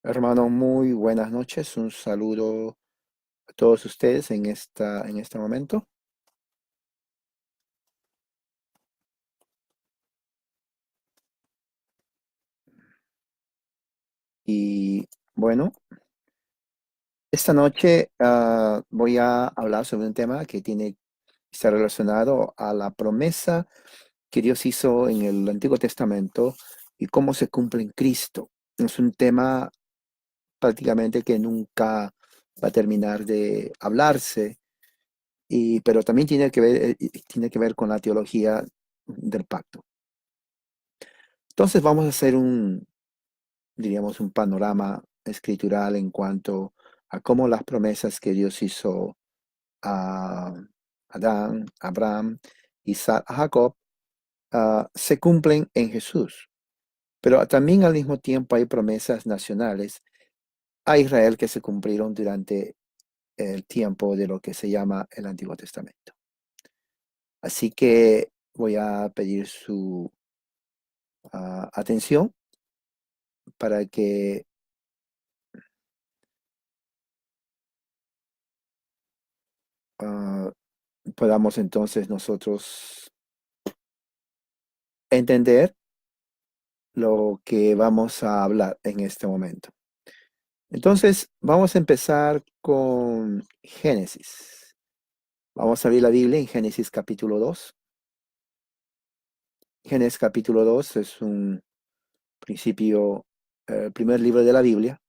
Hermano, muy buenas noches. Un saludo a todos ustedes en este momento. Y bueno, esta noche voy a hablar sobre un tema que está relacionado a la promesa que Dios hizo en el Antiguo Testamento y cómo se cumple en Cristo. Es un tema prácticamente que nunca va a terminar de hablarse, pero también tiene que ver con la teología del pacto. Entonces vamos a hacer diríamos, un panorama escritural en cuanto a cómo las promesas que Dios hizo a Adán, Abraham, Isaac, a Jacob, se cumplen en Jesús. Pero también al mismo tiempo hay promesas nacionales a Israel que se cumplieron durante el tiempo de lo que se llama el Antiguo Testamento. Así que voy a pedir su atención para que ah, podamos entonces nosotros entender lo que vamos a hablar en este momento. Entonces, vamos a empezar con Génesis. Vamos a abrir la Biblia en Génesis capítulo 2. Génesis capítulo 2 es un principio, el primer libro de la Biblia,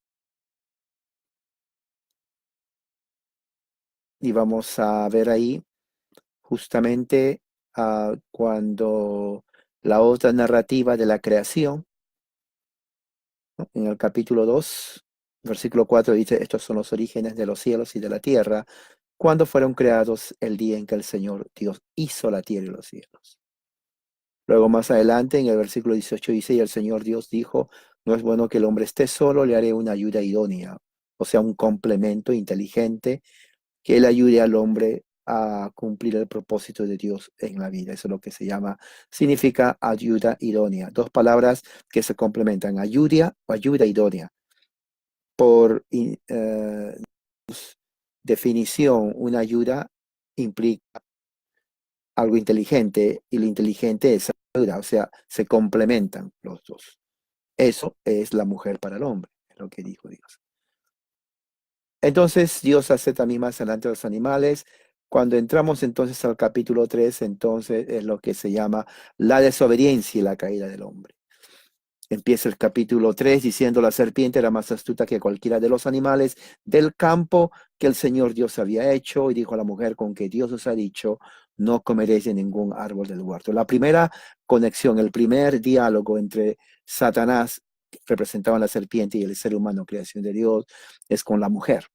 y vamos a ver ahí justamente cuando la otra narrativa de la creación, ¿no? En el capítulo 2, versículo 4 dice, estos son los orígenes de los cielos y de la tierra, cuando fueron creados el día en que el Señor Dios hizo la tierra y los cielos. Luego más adelante en el versículo 18 dice, y el Señor Dios dijo, no es bueno que el hombre esté solo, le haré una ayuda idónea, o sea, un complemento inteligente que le ayude al hombre a cumplir el propósito de Dios en la vida. Eso es lo que significa ayuda idónea. Dos palabras que se complementan, ayuda o ayuda idónea. Por definición, una ayuda implica algo inteligente y lo inteligente es ayuda, o sea, se complementan los dos. Eso es la mujer para el hombre, es lo que dijo Dios. Entonces, Dios hace también más adelante a los animales. Cuando entramos entonces al capítulo 3, entonces es lo que se llama la desobediencia y la caída del hombre. Empieza el capítulo 3 diciendo la serpiente era más astuta que cualquiera de los animales del campo que el Señor Dios había hecho y dijo a la mujer con que Dios os ha dicho, no comeréis de ningún árbol del huerto. La primera conexión, el primer diálogo entre Satanás, que representaba la serpiente, y el ser humano, creación de Dios, es con la mujer.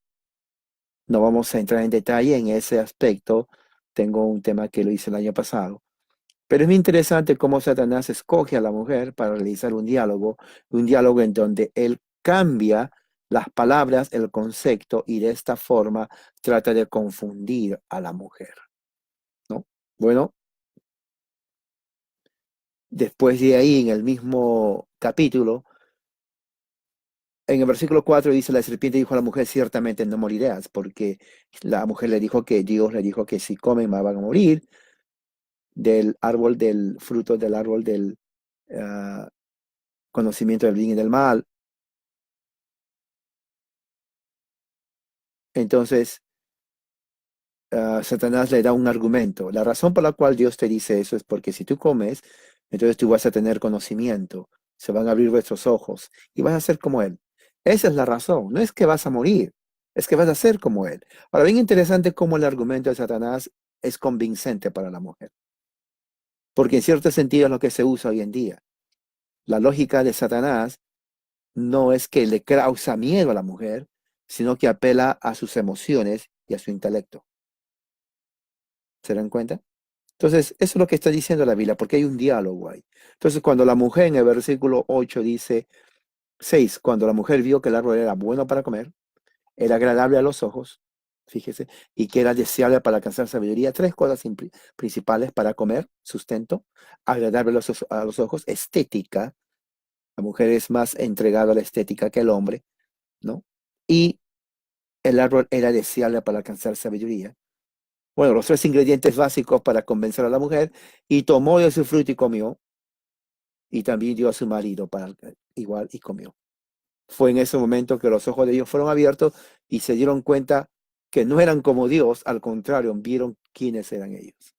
No vamos a entrar en detalle en ese aspecto. Tengo un tema que lo hice el año pasado. Pero es muy interesante cómo Satanás escoge a la mujer para realizar un diálogo en donde él cambia las palabras, el concepto, y de esta forma trata de confundir a la mujer, ¿no? Bueno, después de ahí, en el mismo capítulo, en el versículo 4 dice, la serpiente dijo a la mujer, ciertamente no morirás, porque la mujer le dijo que Dios le dijo que si comen van a morir del árbol, del fruto del árbol del ah, conocimiento del bien y del mal. Entonces, Satanás le da un argumento. La razón por la cual Dios te dice eso es porque si tú comes, entonces tú vas a tener conocimiento, se van a abrir vuestros ojos y vas a ser como Él. Esa es la razón. No es que vas a morir, es que vas a ser como Él. Ahora, bien interesante cómo el argumento de Satanás es convincente para la mujer, porque en cierto sentido es lo que se usa hoy en día. La lógica de Satanás no es que le causa miedo a la mujer, sino que apela a sus emociones y a su intelecto. ¿Se dan cuenta? Entonces, eso es lo que está diciendo la Biblia, porque hay un diálogo ahí. Entonces, cuando la mujer en el versículo 8 dice, 6, cuando la mujer vio que el árbol era bueno para comer, era agradable a los ojos, fíjese, y que era deseable para alcanzar sabiduría, tres cosas principales para comer, sustento, agradable a los ojos, estética, la mujer es más entregada a la estética que el hombre, ¿no? Y el árbol era deseable para alcanzar sabiduría. Bueno, los tres ingredientes básicos para convencer a la mujer, y tomó de su fruto y comió, y también dio a su marido para igual y comió. Fue en ese momento que los ojos de ellos fueron abiertos y se dieron cuenta que no eran como Dios, al contrario, vieron quiénes eran ellos.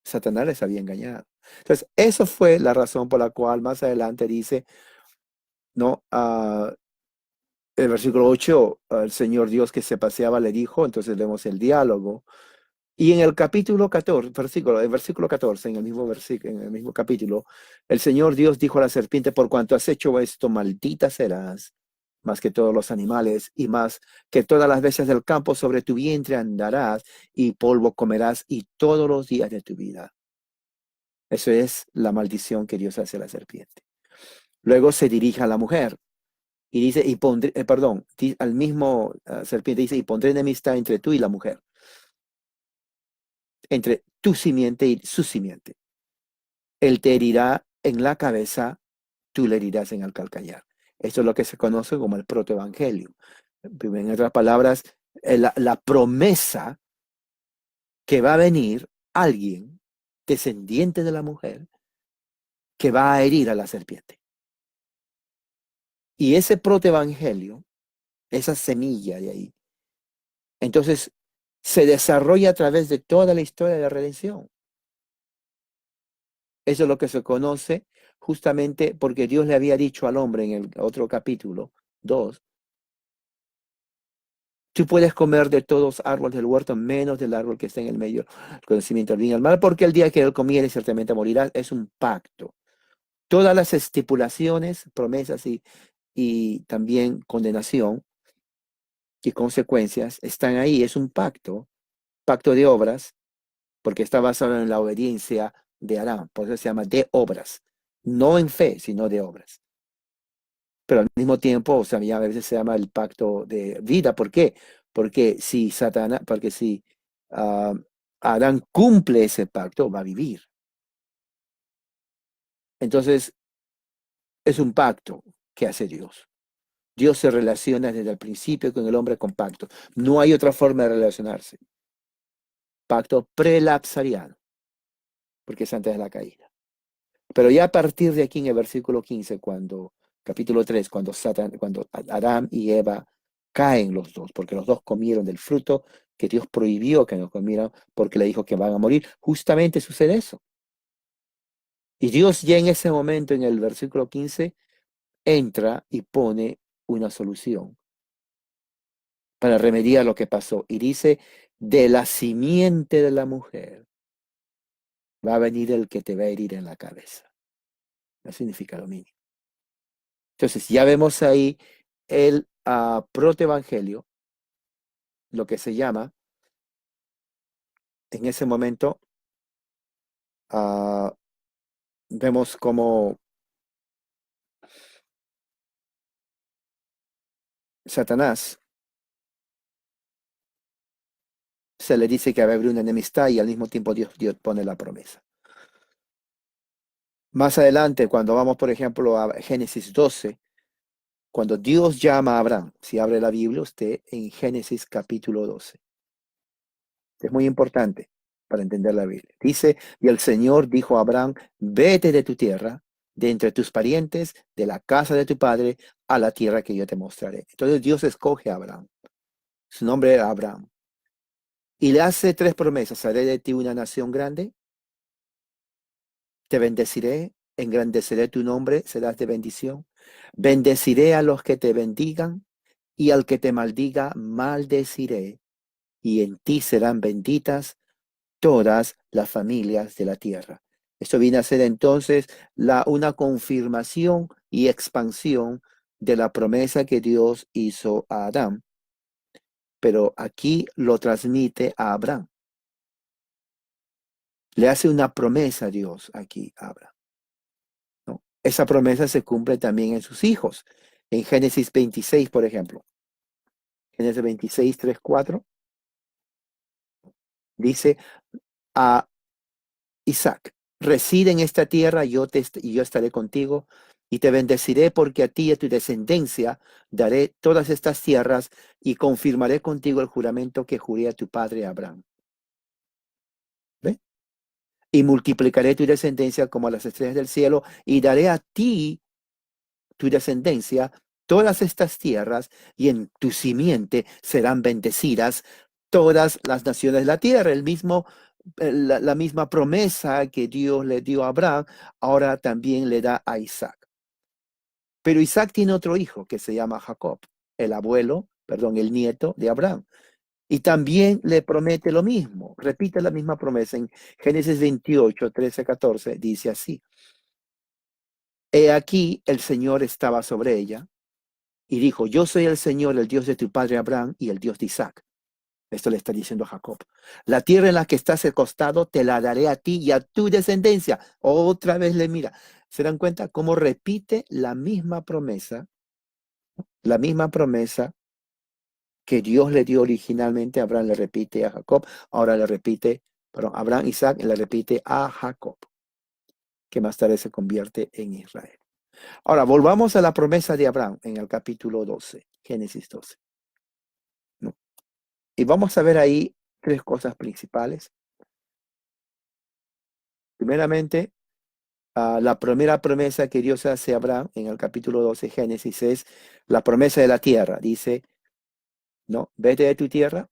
Satanás les había engañado. Entonces, eso fue la razón por la cual más adelante dice, ¿no? El versículo 8, el Señor Dios que se paseaba le dijo, entonces vemos el diálogo. Y en el capítulo 14, el versículo 14, en el mismo capítulo, el Señor Dios dijo a la serpiente, por cuanto has hecho esto, maldita serás, más que todos los animales, y más que todas las bestias del campo, sobre tu vientre andarás, y polvo comerás, y todos los días de tu vida. Eso es la maldición que Dios hace a la serpiente. Luego se dirige a la mujer, y dice, y pondré, perdón, al mismo serpiente dice, y pondré enemistad entre tú y la mujer, entre tu simiente y su simiente. Él te herirá en la cabeza, tú le herirás en el calcañar. Esto es lo que se conoce como el protoevangelio. En otras palabras, la promesa que va a venir alguien, descendiente de la mujer, que va a herir a la serpiente. Y ese protoevangelio, esa semilla de ahí, entonces se desarrolla a través de toda la historia de la redención. Eso es lo que se conoce justamente porque Dios le había dicho al hombre en el otro capítulo 2, tú puedes comer de todos árboles del huerto, menos del árbol que está en el medio, el conocimiento del bien y el mal, porque el día que él comiere ciertamente morirá. Es un pacto. Todas las estipulaciones, promesas y también condenación y consecuencias están ahí. Es un pacto, pacto de obras, porque está basado en la obediencia de Adán. Por eso se llama de obras. No en fe, sino de obras. Pero al mismo tiempo, o sea, ya a veces se llama el pacto de vida. ¿Por qué? Porque si ah, Adán cumple ese pacto, va a vivir. Entonces, es un pacto que hace Dios. Dios se relaciona desde el principio con el hombre con pacto. No hay otra forma de relacionarse. Pacto prelapsariano, porque es antes de la caída. Pero ya a partir de aquí en el versículo 15, capítulo 3, cuando Adán y Eva caen los dos, porque los dos comieron del fruto que Dios prohibió que no comieran, porque le dijo que van a morir, justamente sucede eso. Y Dios ya en ese momento, en el versículo 15, entra y pone una solución para remediar lo que pasó. Y dice, de la simiente de la mujer va a venir el que te va a herir en la cabeza. No significa lo mismo. Entonces, ya vemos ahí el protoevangelio, lo que se llama, en ese momento, ah, vemos como Satanás se le dice que va a haber una enemistad y al mismo tiempo Dios pone la promesa. Más adelante, cuando vamos, por ejemplo, a Génesis 12, cuando Dios llama a Abraham, si abre la Biblia usted en Génesis capítulo 12, es muy importante para entender la Biblia. Dice, y el Señor dijo a Abraham, vete de tu tierra, de entre tus parientes, de la casa de tu padre, a la tierra que yo te mostraré. Entonces Dios escoge a Abraham. Su nombre era Abraham. Y le hace tres promesas. Haré de ti una nación grande, te bendeciré, engrandeceré tu nombre, serás de bendición. Bendeciré a los que te bendigan y al que te maldiga, maldeciré. Y en ti serán benditas todas las familias de la tierra. Esto viene a ser entonces una confirmación y expansión de la promesa que Dios hizo a Adán, pero aquí lo transmite a Abraham. Le hace una promesa a Dios aquí a Abraham, ¿no? Esa promesa se cumple también en sus hijos. En Génesis 26, por ejemplo. Génesis 26, 3, 4, dice a Isaac, reside en esta tierra y yo estaré contigo. y te bendeciré porque a ti y a tu descendencia daré todas estas tierras y confirmaré contigo el juramento que juré a tu padre Abraham. ¿Ve? Y multiplicaré tu descendencia como las estrellas del cielo y daré a ti, tu descendencia, todas estas tierras y en tu simiente serán bendecidas todas las naciones de la tierra. La misma promesa que Dios le dio a Abraham, ahora también le da a Isaac. Pero Isaac tiene otro hijo que se llama Jacob, el nieto de Abraham. Y también le promete lo mismo, repite la misma promesa en Génesis 28, 13, 14, dice así: He aquí el Señor estaba sobre ella y dijo: Yo soy el Señor, el Dios de tu padre Abraham y el Dios de Isaac. Esto le está diciendo a Jacob. La tierra en la que estás acostado te la daré a ti y a tu descendencia. Otra vez le mira. ¿Se dan cuenta cómo repite la misma promesa? La misma promesa que Dios le dio originalmente a Abraham, le repite a Jacob. Ahora le repite, perdón, Abraham, Isaac, le repite a Jacob, que más tarde se convierte en Israel. Ahora, volvamos a la promesa de Abraham en el capítulo 12, Génesis 12. ¿No? Y vamos a ver ahí tres cosas principales. Primeramente, la primera promesa que Dios hace a Abraham en el capítulo 12, Génesis, es la promesa de la tierra. Dice, no, vete de tu tierra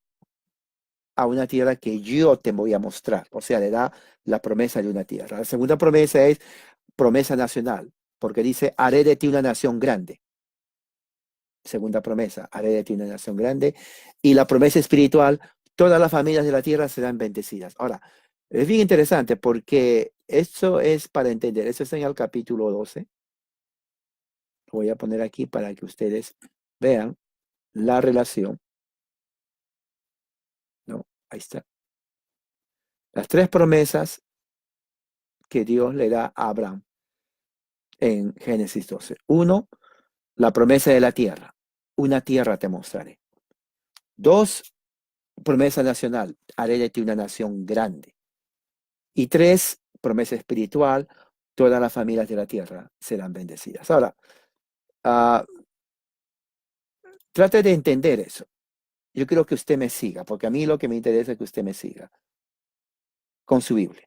a una tierra que yo te voy a mostrar. O sea, le da la promesa de una tierra. La segunda promesa es promesa nacional, porque dice, haré de ti una nación grande. Segunda promesa, haré de ti una nación grande. Y la promesa espiritual, todas las familias de la tierra serán bendecidas. Ahora, es bien interesante porque eso es para entender. Eso está en el capítulo 12. Lo voy a poner aquí para que ustedes vean la relación. No, ahí está. Las tres promesas que Dios le da a Abraham en Génesis 12. Uno, la promesa de la tierra. Una tierra te mostraré. Dos, promesa nacional. Haré de ti una nación grande. Y tres, promesa espiritual. Todas las familias de la tierra serán bendecidas. Ahora, trate de entender eso. Yo quiero que usted me siga, porque a mí lo que me interesa es que usted me siga con su Biblia.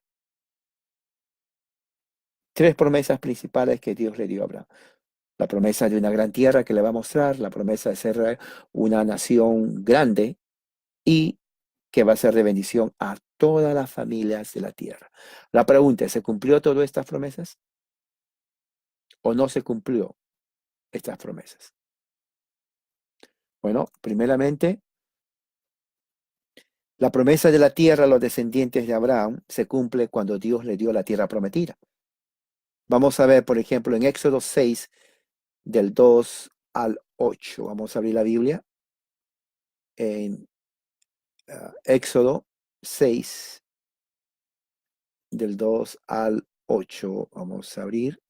Tres promesas principales que Dios le dio a Abraham. La promesa de una gran tierra que le va a mostrar, la promesa de ser una nación grande y que va a ser de bendición a todas las familias de la tierra. La pregunta es, ¿se cumplió todas estas promesas o no se cumplió estas promesas? Bueno, primeramente, la promesa de la tierra a los descendientes de Abraham se cumple cuando Dios le dio la tierra prometida. Vamos a ver, por ejemplo, en Éxodo 6, del 2 al 8. Vamos a abrir la Biblia en Éxodo 6, del 2 al 8. Vamos a abrir.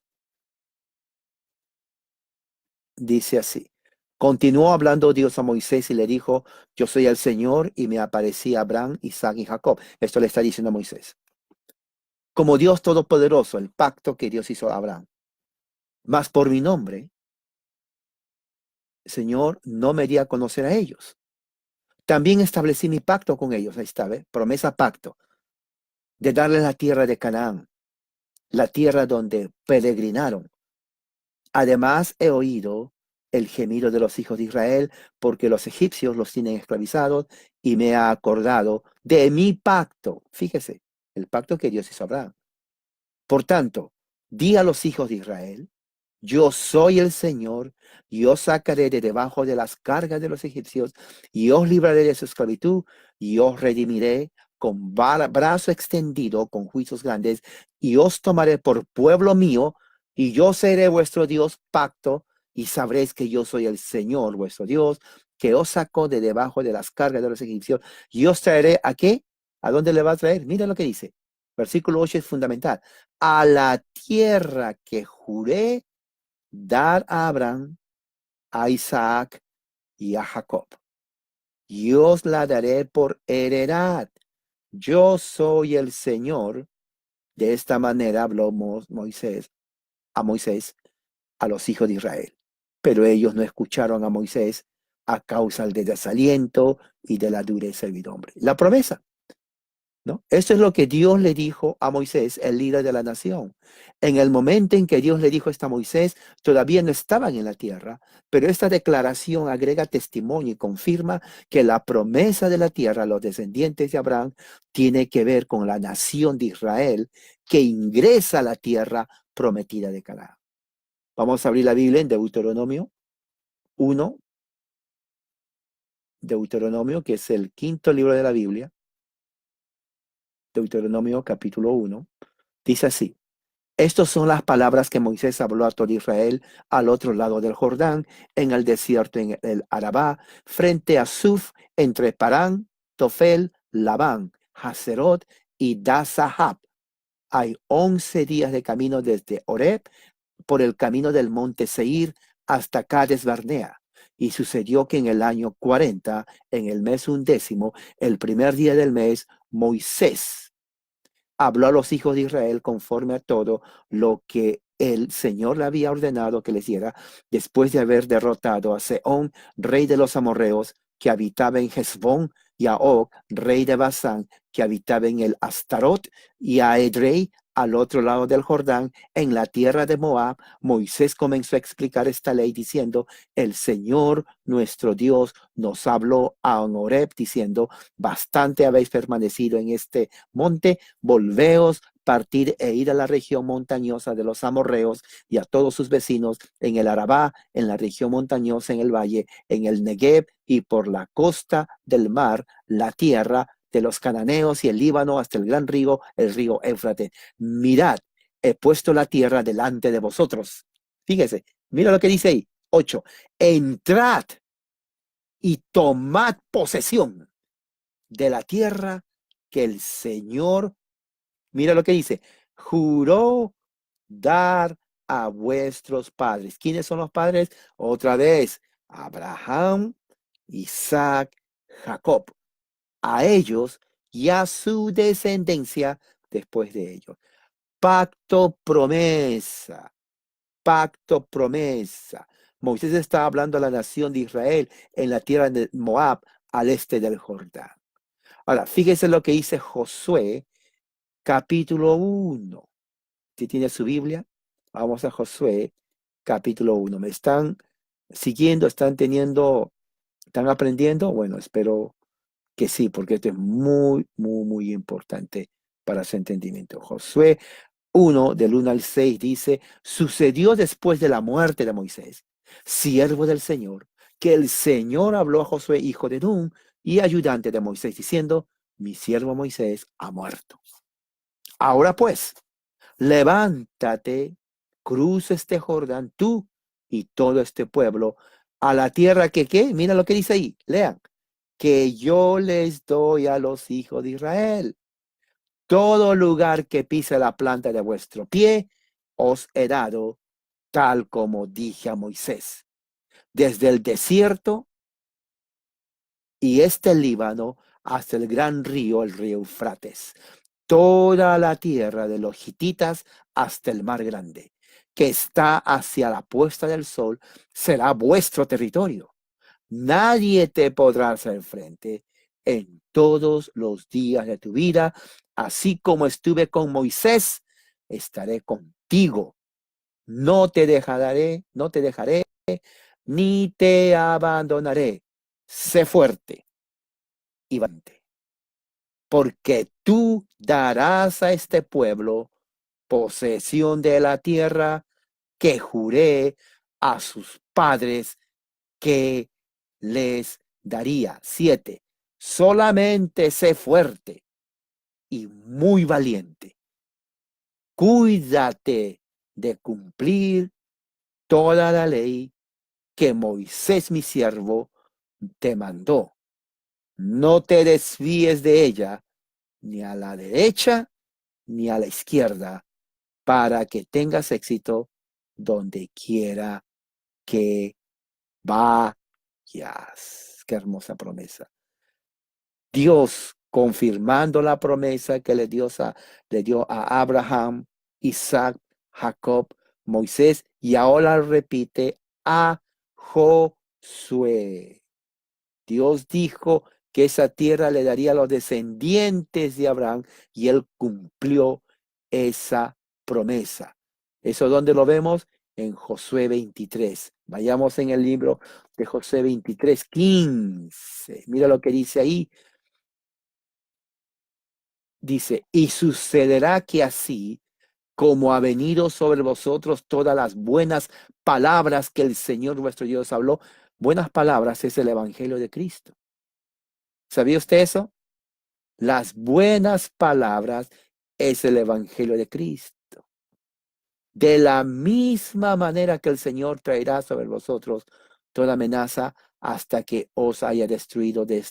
Dice así: Continuó hablando Dios a Moisés y le dijo: Yo soy el Señor y me aparecí a Abraham, Isaac y Jacob. Esto le está diciendo a Moisés. Como Dios Todopoderoso, el pacto que Dios hizo a Abraham. Mas por mi nombre, Señor, no me di a conocer a ellos. También establecí mi pacto con ellos. Ahí está, ¿ve? Promesa pacto. De darles la tierra de Canaán, la tierra donde peregrinaron. Además he oído el gemido de los hijos de Israel, porque los egipcios los tienen esclavizados, y me ha acordado de mi pacto. Fíjese, el pacto que Dios hizo a Abraham. Por tanto, di a los hijos de Israel: Yo soy el Señor, y os sacaré de debajo de las cargas de los egipcios, y os libraré de su esclavitud, y os redimiré con brazo extendido, con juicios grandes, y os tomaré por pueblo mío, y yo seré vuestro Dios pacto, y sabréis que yo soy el Señor vuestro Dios, que os sacó de debajo de las cargas de los egipcios, y os traeré ¿a qué? ¿A dónde le va a traer? Mira lo que dice. Versículo 8 es fundamental. A la tierra que juré dar a Abraham, a Isaac y a Jacob. Y os la daré por heredad. Yo soy el Señor. De esta manera habló Moisés a Moisés a los hijos de Israel. Pero ellos no escucharon a Moisés a causa del desaliento y de la dureza del hombre. La promesa, ¿no? Eso es lo que Dios le dijo a Moisés, el líder de la nación. En el momento en que Dios le dijo esto a Moisés, todavía no estaban en la tierra, pero esta declaración agrega testimonio y confirma que la promesa de la tierra a los descendientes de Abraham tiene que ver con la nación de Israel que ingresa a la tierra prometida de Canaán. Vamos a abrir la Biblia en Deuteronomio 1, Deuteronomio, que es el quinto libro de la Biblia, Deuteronomio capítulo 1, dice así: estas son las palabras que Moisés habló a todo Israel al otro lado del Jordán, en el desierto, en el Arabá, frente a Suf, entre Parán, Tofel, Labán, Haserot y Dasahab. Hay 11 días de camino desde Horeb por el camino del monte Seir hasta Cades Barnea. Y sucedió que en el año 40, en el mes 11, el primer día del mes, Moisés habló a los hijos de Israel conforme a todo lo que el Señor le había ordenado que les diera, después de haber derrotado a Sehón, rey de los amorreos, que habitaba en Hesbón, y a Og, rey de Basán, que habitaba en el Astarot, y a Edrei, al otro lado del Jordán, en la tierra de Moab. Moisés comenzó a explicar esta ley diciendo: el Señor nuestro Dios nos habló a Horeb diciendo: bastante habéis permanecido en este monte, volveos, partir e ir a la región montañosa de los amorreos y a todos sus vecinos en el Arabá, en la región montañosa, en el valle, en el Negev y por la costa del mar, la tierra de los cananeos y el Líbano hasta el gran río, el río Éufrates. Mirad, he puesto la tierra delante de vosotros. Fíjese, mira lo que dice ahí, 8. Entrad y tomad posesión de la tierra que el Señor, mira lo que dice, juró dar a vuestros padres. ¿Quiénes son los padres? Otra vez, Abraham, Isaac, Jacob. A ellos y a su descendencia después de ellos. Pacto, promesa. Pacto, promesa. Moisés está hablando a la nación de Israel en la tierra de Moab, al este del Jordán. Ahora, fíjese lo que dice Josué, capítulo 1. Si tiene su Biblia, vamos a Josué, capítulo 1. ¿Me están siguiendo? ¿Están aprendiendo? Bueno, espero que sí, porque esto es muy, muy, muy importante para su entendimiento. Josué 1, del 1 al 6, dice: sucedió después de la muerte de Moisés, siervo del Señor, que el Señor habló a Josué, hijo de Nun, y ayudante de Moisés, diciendo: mi siervo Moisés ha muerto. Ahora pues, levántate, cruza este Jordán, tú y todo este pueblo, a la tierra que, ¿qué? Mira lo que dice ahí, lean, que yo les doy a los hijos de Israel. Todo lugar que pise la planta de vuestro pie, os he dado, tal como dije a Moisés. Desde el desierto y el Líbano hasta el gran río, el río Eufrates, toda la tierra de los hititas hasta el mar grande, que está hacia la puesta del sol, será vuestro territorio. Nadie te podrá hacer frente en todos los días de tu vida. Así como estuve con Moisés, estaré contigo. No te dejaré, ni te abandonaré. Sé fuerte y valiente, porque tú darás a este pueblo posesión de la tierra que juré a sus padres que les daría. 7. Solamente sé fuerte y muy valiente. Cuídate de cumplir toda la ley que Moisés, mi siervo, te mandó. No te desvíes de ella, ni a la derecha ni a la izquierda, para que tengas éxito donde quiera que vayas. Qué hermosa promesa. Dios confirmando la promesa que le dio a Abraham, Isaac, Jacob, Moisés, y ahora repite a Josué. Dios dijo que esa tierra le daría a los descendientes de Abraham y él cumplió esa promesa. ¿Eso dónde lo vemos? En Josué 23. Vayamos en el libro de Josué 23, 15. Mira lo que dice ahí. Dice, y sucederá que así como ha venido sobre vosotros todas las buenas palabras que el Señor vuestro Dios habló. Buenas palabras es el Evangelio de Cristo. ¿Sabía usted eso? Las buenas palabras es el Evangelio de Cristo. De la misma manera que el Señor traerá sobre vosotros toda amenaza hasta que os haya destruido de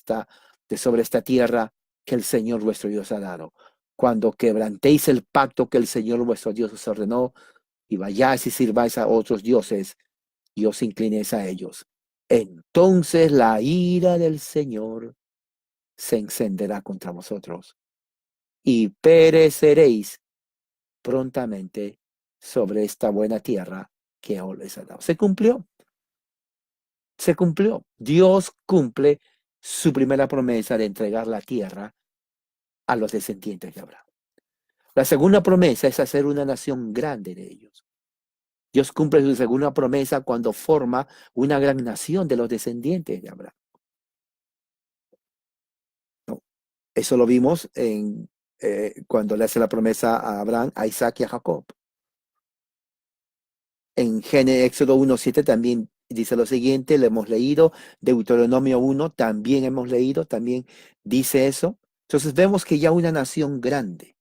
sobre esta tierra que el Señor vuestro Dios ha dado. Cuando quebrantéis el pacto que el Señor vuestro Dios os ordenó y vayáis y sirváis a otros dioses y os inclinéis a ellos. Entonces la ira del Señor se encenderá contra vosotros y pereceréis prontamente sobre esta buena tierra que os les ha dado. Se cumplió, se cumplió. Dios cumple su primera promesa de entregar la tierra a los descendientes de Abraham. La segunda promesa es hacer una nación grande de ellos. Dios cumple su segunda promesa cuando forma una gran nación de los descendientes de Abraham. No, eso lo vimos cuando le hace la promesa a Abraham, a Isaac y a Jacob. En Éxodo 1:7 también dice lo siguiente, lo hemos leído, Deuteronomio 1 también hemos leído, también dice eso. Entonces vemos que ya una nación grande,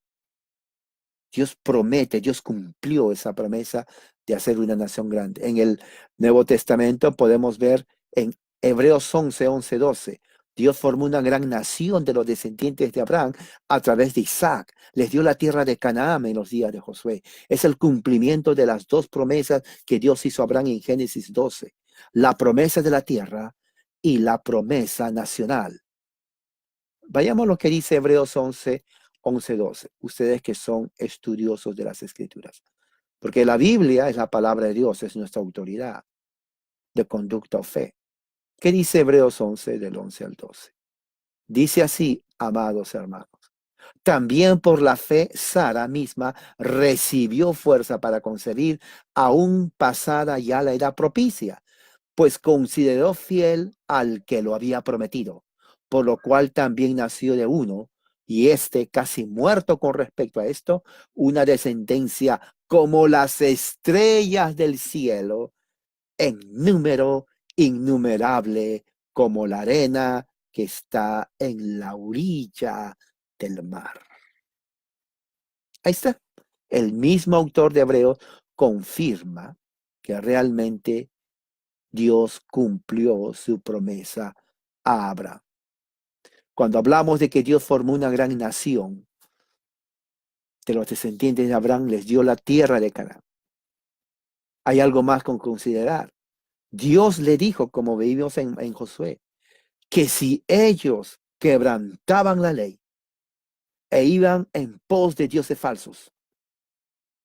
Dios promete, Dios cumplió esa promesa de hacer una nación grande. En el Nuevo Testamento podemos ver en Hebreos 11:12, Dios formó una gran nación de los descendientes de Abraham a través de Isaac. Les dio la tierra de Canaán en los días de Josué. Es el cumplimiento de las dos promesas que Dios hizo a Abraham en Génesis 12. La promesa de la tierra y la promesa nacional. Vayamos a lo que dice Hebreos 11:12. Ustedes que son estudiosos de las Escrituras. Porque la Biblia es la palabra de Dios, es nuestra autoridad de conducta o fe. ¿Qué dice Hebreos 11 del 11 al 12? Dice así, amados hermanos. También por la fe, Sara misma recibió fuerza para concebir, aún pasada ya la edad propicia, pues consideró fiel al que lo había prometido, por lo cual también nació de uno, y este casi muerto con respecto a esto, una descendencia como las estrellas del cielo, en número innumerable como la arena que está en la orilla del mar. Ahí está. El mismo autor de Hebreos confirma que realmente Dios cumplió su promesa a Abraham. Cuando hablamos de que Dios formó una gran nación, de los descendientes de Abraham les dio la tierra de Canaán. Hay algo más con considerar. Dios le dijo, como vimos en Josué, que si ellos quebrantaban la ley e iban en pos de dioses falsos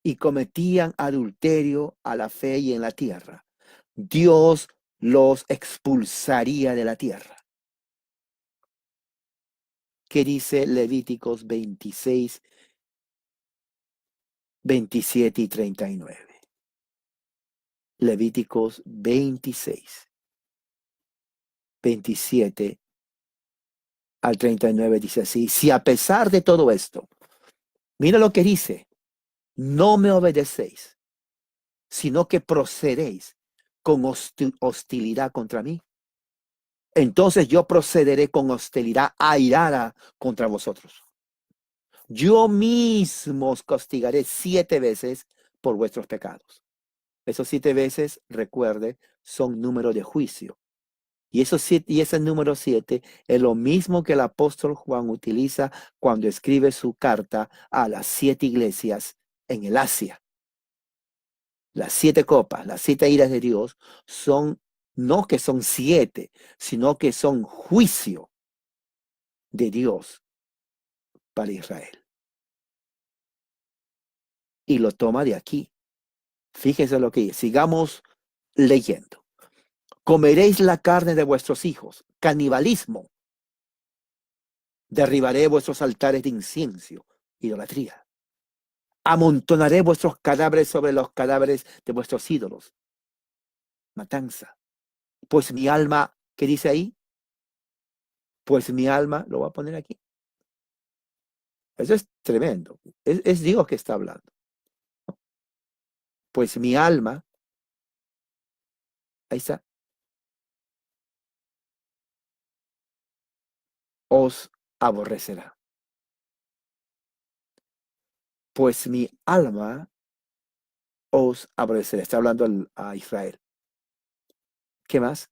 y cometían adulterio a la fe y en la tierra, Dios los expulsaría de la tierra. ¿Qué dice Levíticos 26, 27 y 39? Levíticos 26, 27 al 39 dice así: si a pesar de todo esto, mira lo que dice, no me obedecéis, sino que procedéis con hostilidad contra mí, entonces yo procederé con hostilidad airada contra vosotros. Yo mismo os castigaré 7 veces por vuestros pecados. Esos 7 veces, recuerde, son número de juicio. Y ese número 7 es lo mismo que el apóstol Juan utiliza cuando escribe su carta a las 7 iglesias en el Asia. Las 7 copas, las 7 iras de Dios son, no que son 7, sino que son juicio de Dios para Israel. Y lo toma de aquí. Fíjense lo que dice. Sigamos leyendo. Comeréis la carne de vuestros hijos. Canibalismo. Derribaré vuestros altares de incienso. Idolatría. Amontonaré vuestros cadáveres sobre los cadáveres de vuestros ídolos. Matanza. Pues mi alma, ¿qué dice ahí? Pues mi alma, lo voy a poner aquí. Eso es tremendo. Es Dios que está hablando. Pues mi alma, ahí está, os aborrecerá. Pues mi alma os aborrecerá. Está hablando a Israel. ¿Qué más?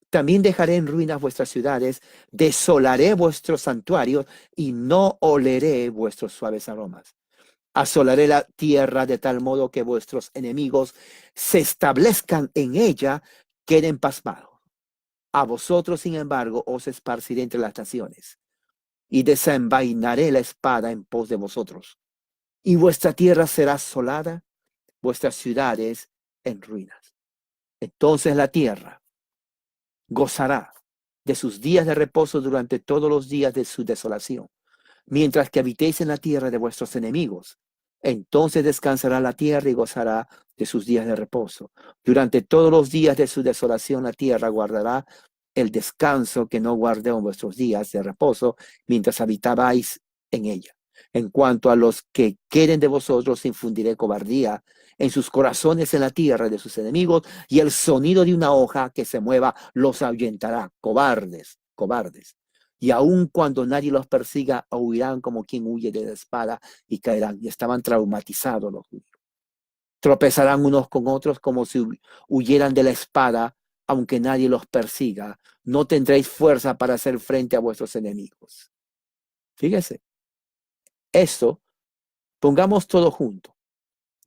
También dejaré en ruinas vuestras ciudades, desolaré vuestros santuarios y no oleré vuestros suaves aromas. Asolaré la tierra de tal modo que vuestros enemigos se establezcan en ella, queden pasmados. A vosotros, sin embargo, os esparciré entre las naciones y desenvainaré la espada en pos de vosotros. Y vuestra tierra será asolada, vuestras ciudades en ruinas. Entonces la tierra gozará de sus días de reposo durante todos los días de su desolación, mientras que habitéis en la tierra de vuestros enemigos. Entonces descansará la tierra y gozará de sus días de reposo. Durante todos los días de su desolación la tierra guardará el descanso que no guardé en vuestros días de reposo, mientras habitabais en ella. En cuanto a los que queden de vosotros, infundiré cobardía en sus corazones en la tierra de sus enemigos, y el sonido de una hoja que se mueva los ahuyentará. Cobardes, cobardes. Y aun cuando nadie los persiga, huirán como quien huye de la espada y caerán. Y estaban traumatizados los judíos. Tropezarán unos con otros como si huyeran de la espada, aunque nadie los persiga. No tendréis fuerza para hacer frente a vuestros enemigos. Fíjese, esto, pongamos todo junto.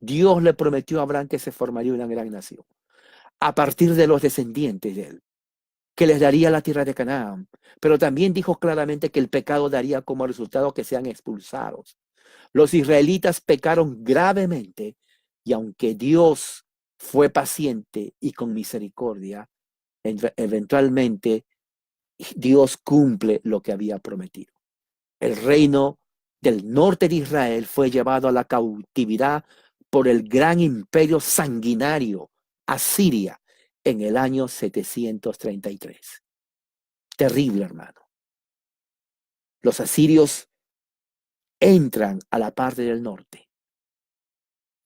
Dios le prometió a Abraham que se formaría una gran nación a partir de los descendientes de él, que les daría la tierra de Canaán, pero también dijo claramente que el pecado daría como resultado que sean expulsados. Los israelitas pecaron gravemente y aunque Dios fue paciente y con misericordia, eventualmente Dios cumple lo que había prometido. El reino del norte de Israel fue llevado a la cautividad por el gran imperio sanguinario Asiria en el año 733. Terrible, hermano. Los asirios entran a la parte del norte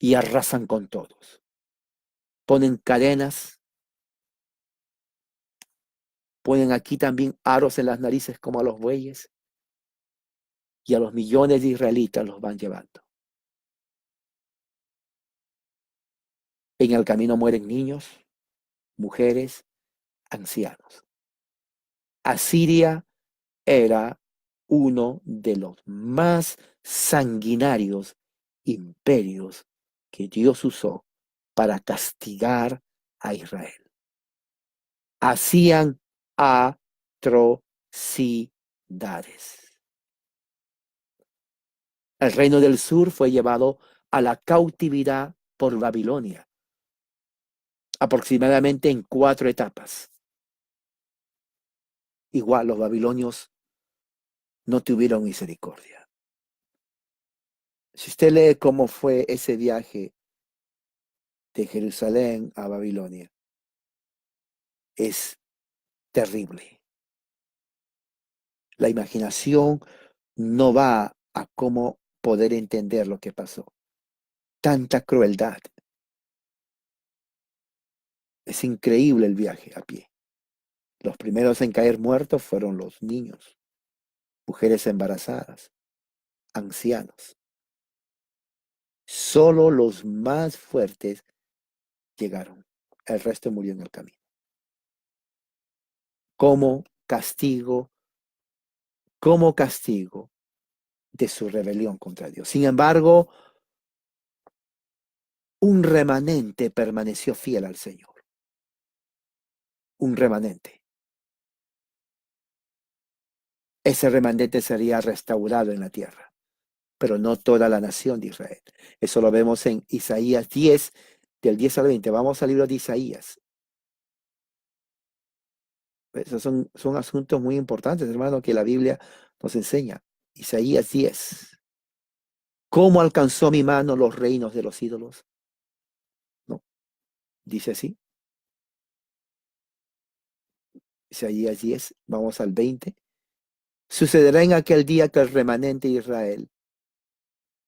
y arrasan con todos. Ponen cadenas, ponen aquí también aros en las narices como a los bueyes, y a los millones de israelitas los van llevando. En el camino mueren niños, mujeres, ancianos. Asiria era uno de los más sanguinarios imperios que Dios usó para castigar a Israel. Hacían atrocidades. El reino del sur fue llevado a la cautividad por Babilonia, aproximadamente en 4 etapas. Igual los babilonios no tuvieron misericordia. Si usted lee cómo fue ese viaje de Jerusalén a Babilonia, es terrible. La imaginación no va a cómo poder entender lo que pasó. Tanta crueldad. Es increíble el viaje a pie. Los primeros en caer muertos fueron los niños, mujeres embarazadas, ancianos. Solo los más fuertes llegaron. El resto murió en el camino. Como castigo de su rebelión contra Dios. Sin embargo, un remanente permaneció fiel al Señor. Un remanente. Ese remanente sería restaurado en la tierra, pero no toda la nación de Israel. Eso lo vemos en Isaías 10, del 10 al 20. Vamos al libro de Isaías. Esos son asuntos muy importantes, hermano, que la Biblia nos enseña. Isaías 10. ¿Cómo alcanzó mi mano los reinos de los ídolos? ¿No? Dice así. Isaías 10, vamos al 20. Sucederá en aquel día que el remanente de Israel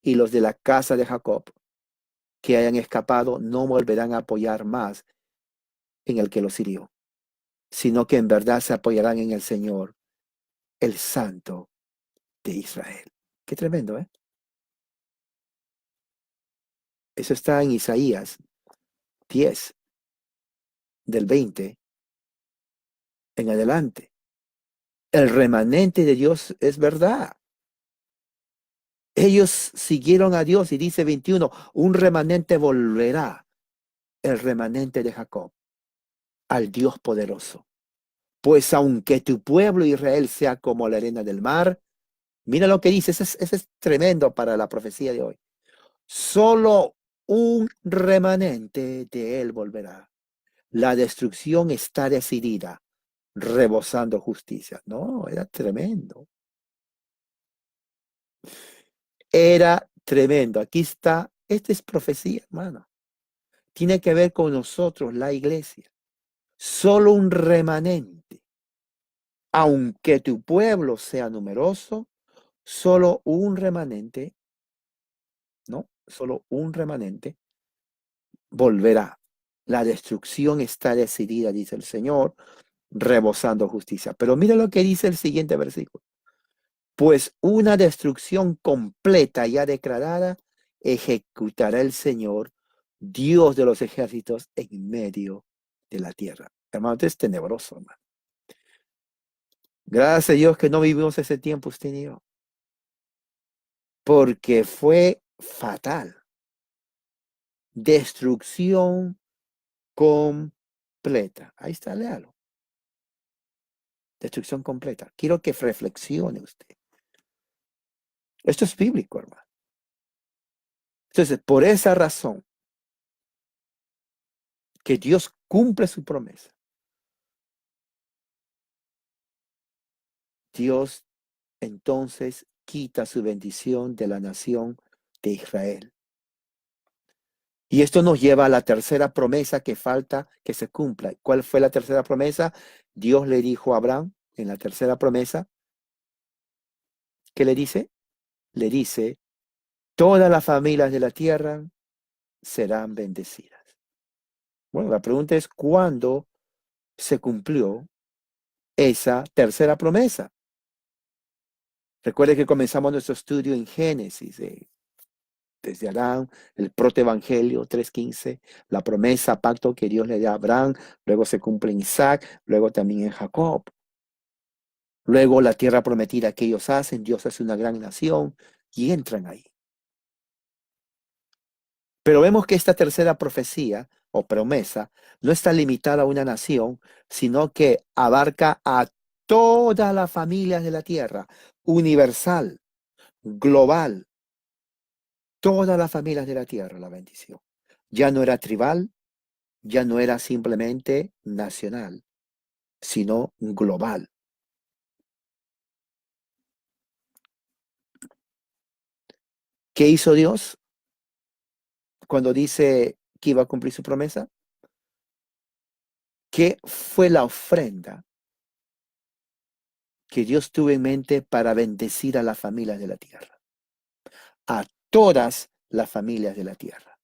y los de la casa de Jacob que hayan escapado no volverán a apoyar más en el que los hirió, sino que en verdad se apoyarán en el Señor, el Santo de Israel. Qué tremendo, ¿eh? Eso está en Isaías 10, del 20 en adelante. El remanente de Dios es verdad. Ellos siguieron a Dios y dice 21, un remanente volverá, el remanente de Jacob, al Dios poderoso. Pues aunque tu pueblo Israel sea como la arena del mar, mira lo que dice, ese es tremendo para la profecía de hoy. Solo un remanente de él volverá. La destrucción está decidida, rebosando justicia. No, era tremendo. Era tremendo. Aquí está, esta es profecía, hermano. Tiene que ver con nosotros, la iglesia. Solo un remanente. Aunque tu pueblo sea numeroso, solo un remanente, ¿no? Solo un remanente volverá. La destrucción está decidida, dice el Señor, rebosando justicia. Pero mira lo que dice el siguiente versículo. Pues una destrucción completa ya declarada ejecutará el Señor, Dios de los ejércitos, en medio de la tierra. Hermano, esto es tenebroso, hermano. Gracias a Dios que no vivimos ese tiempo usted y yo. Porque fue fatal. Destrucción completa. Ahí está, léalo. Destrucción completa. Quiero que reflexione usted. Esto es bíblico, hermano. Entonces, por esa razón, que Dios cumple su promesa. Dios entonces quita su bendición de la nación de Israel. Y esto nos lleva a la tercera promesa que falta que se cumpla. ¿Cuál fue la tercera promesa? Dios le dijo a Abraham en la tercera promesa, ¿qué le dice? Le dice, todas las familias de la tierra serán bendecidas. Bueno, la pregunta es, ¿cuándo se cumplió esa tercera promesa? Recuerde que comenzamos nuestro estudio en Génesis, desde Adán, el protoevangelio 3:15, la promesa, pacto que Dios le da a Abraham, luego se cumple en Isaac, luego también en Jacob. Luego la tierra prometida que ellos hacen, Dios hace una gran nación y entran ahí. Pero vemos que esta tercera profecía o promesa no está limitada a una nación, sino que abarca a todas las familias de la tierra, universal, global, todas las familias de la tierra, la bendición. Ya no era tribal, ya no era simplemente nacional, sino global. ¿Qué hizo Dios cuando dice que iba a cumplir su promesa? ¿Qué fue la ofrenda que Dios tuvo en mente para bendecir a las familias de la tierra? A todas las familias de la tierra.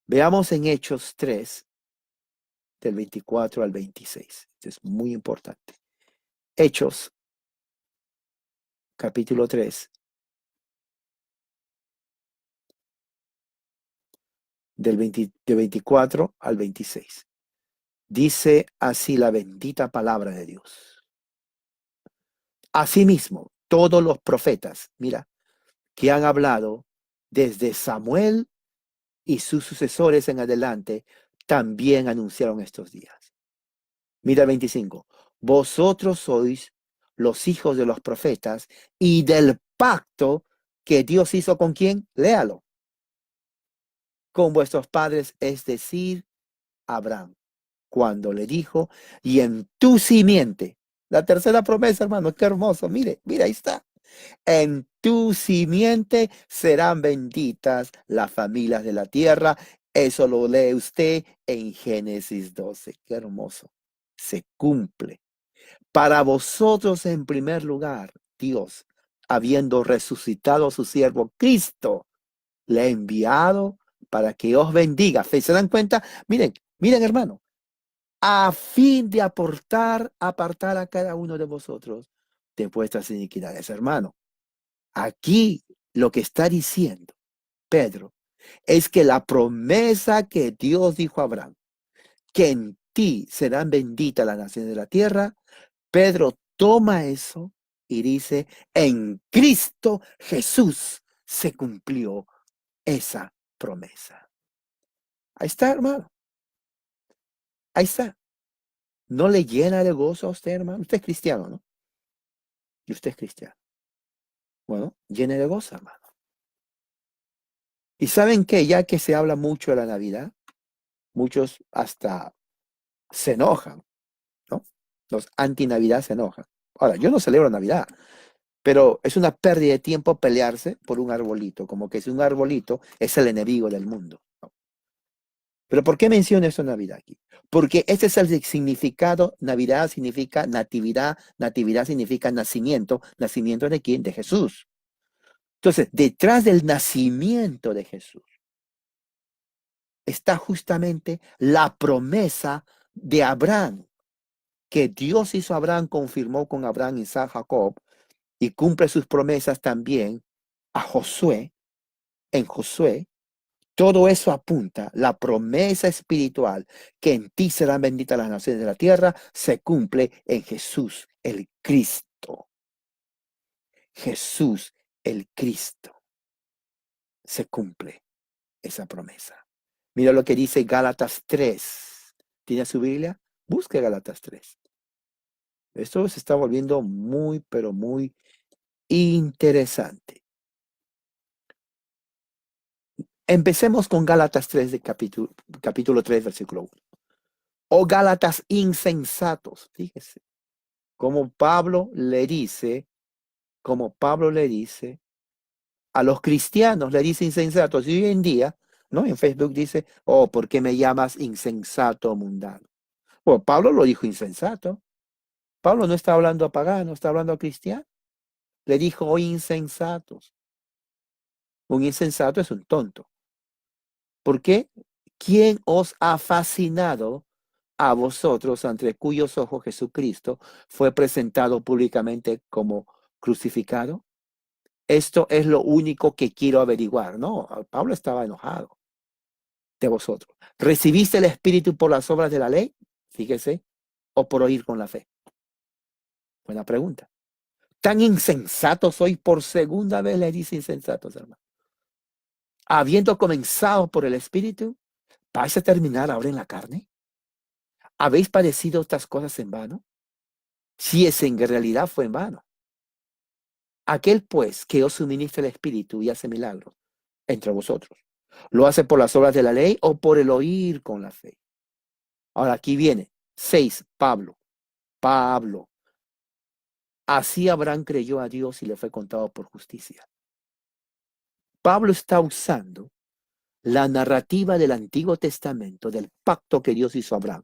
Veamos en Hechos 3, del 24 al 26. Esto es muy importante. Hechos, capítulo 3, del 24 al 26. Dice así la bendita palabra de Dios. Asimismo, todos los profetas, mira, que han hablado desde Samuel y sus sucesores en adelante, también anunciaron estos días. Mira 25. Vosotros sois los hijos de los profetas y del pacto que Dios hizo con quién. Léalo. con vuestros padres, es decir, Abraham, cuando le dijo, y en tu simiente. La tercera promesa, hermano, qué hermoso. Mire, mire, ahí está. En tu simiente serán benditas las familias de la tierra. Eso lo lee usted en Génesis 12. Qué hermoso. Se cumple. Para vosotros, en primer lugar, Dios, habiendo resucitado a su siervo Cristo, le ha enviado para que os bendiga. ¿Se dan cuenta? Miren, miren, hermano, a fin de apartar a cada uno de vosotros de vuestras iniquidades, hermano. Aquí lo que está diciendo Pedro es que la promesa que Dios dijo a Abraham, que en ti serán benditas las naciones de la tierra, Pedro toma eso y dice, en Cristo Jesús se cumplió esa promesa. Ahí está, hermano. Ahí está. ¿No le llena de gozo a usted, hermano? Usted es cristiano, ¿no? Y usted es cristiano. Bueno, llene de gozo, hermano. Y saben que ya que se habla mucho de la Navidad, muchos hasta se enojan, ¿no? Los anti-Navidad se enojan. Ahora, yo no celebro Navidad, pero es una pérdida de tiempo pelearse por un arbolito, como que si un arbolito es el enemigo del mundo, ¿no? Pero ¿por qué menciono esto Navidad aquí? Porque este es el significado. Navidad significa natividad, natividad significa nacimiento. ¿Nacimiento de quién? De Jesús. Entonces, detrás del nacimiento de Jesús está justamente la promesa de Abraham, que Dios hizo a Abraham, confirmó con Abraham, Isaac, Jacob, y cumple sus promesas también a Josué, en Josué. Todo eso apunta, la promesa espiritual, que en ti serán benditas las naciones de la tierra, se cumple en Jesús, el Cristo. Jesús, el Cristo. Se cumple esa promesa. Mira lo que dice Gálatas 3. ¿Tiene su Biblia? Busque Gálatas 3. Esto se está volviendo muy, pero muy interesante. Empecemos con Gálatas 3, de capítulo 3, versículo 1. Oh Gálatas insensatos, fíjese, como Pablo le dice, a los cristianos, le dice insensatos. Y hoy en día, ¿no? En Facebook dice, oh, ¿por qué me llamas insensato mundano? Bueno, Pablo lo dijo insensato. Pablo no está hablando a paganos, está hablando a cristianos. Le dijo, oh, insensatos. Un insensato es un tonto. ¿Por qué? ¿Quién os ha fascinado a vosotros, ante cuyos ojos Jesucristo fue presentado públicamente como crucificado? Esto es lo único que quiero averiguar. No, Pablo estaba enojado de vosotros. ¿Recibiste el Espíritu por las obras de la ley? Fíjese, o por oír con la fe. Buena pregunta. ¿Tan insensatos soy? Por segunda vez le dice insensatos, hermano. Habiendo comenzado por el Espíritu, ¿vais a terminar ahora en la carne? ¿Habéis padecido estas cosas en vano? Si es en realidad fue en vano. Aquel pues que os suministra el Espíritu y hace milagros entre vosotros, ¿lo hace por las obras de la ley o por el oír con la fe? Ahora aquí viene 6, Pablo. Así Abraham creyó a Dios y le fue contado por justicia. Pablo está usando la narrativa del Antiguo Testamento, del pacto que Dios hizo a Abraham.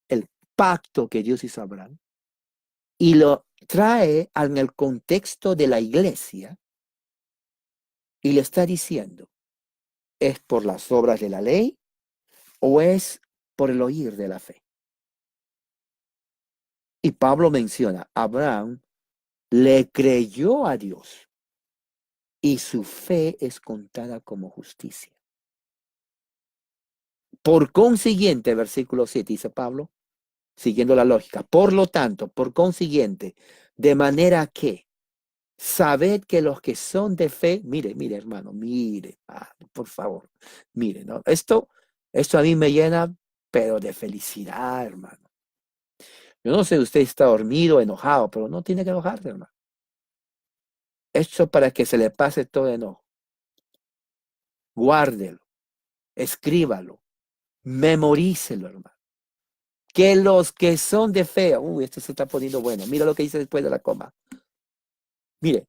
El pacto que Dios hizo a Abraham. Y lo trae en el contexto de la iglesia y le está diciendo, ¿es por las obras de la ley o es por el oír de la fe? Y Pablo menciona, Abraham le creyó a Dios y su fe es contada como justicia. Por consiguiente, versículo 7 dice Pablo, siguiendo la lógica, por lo tanto, por consiguiente, de manera que sabed que los que son de fe, mire, hermano, mire, por favor, mire, ¿no? Esto a mí me llena, pero de felicidad, hermano. Yo no sé si usted está dormido, enojado, pero no tiene que enojarse, hermano. Esto para que se le pase todo enojo. Guárdelo. escríbalo, memorícelo, hermano. Que los que son de fe, esto se está poniendo bueno. Mira lo que dice después de la coma. Mire,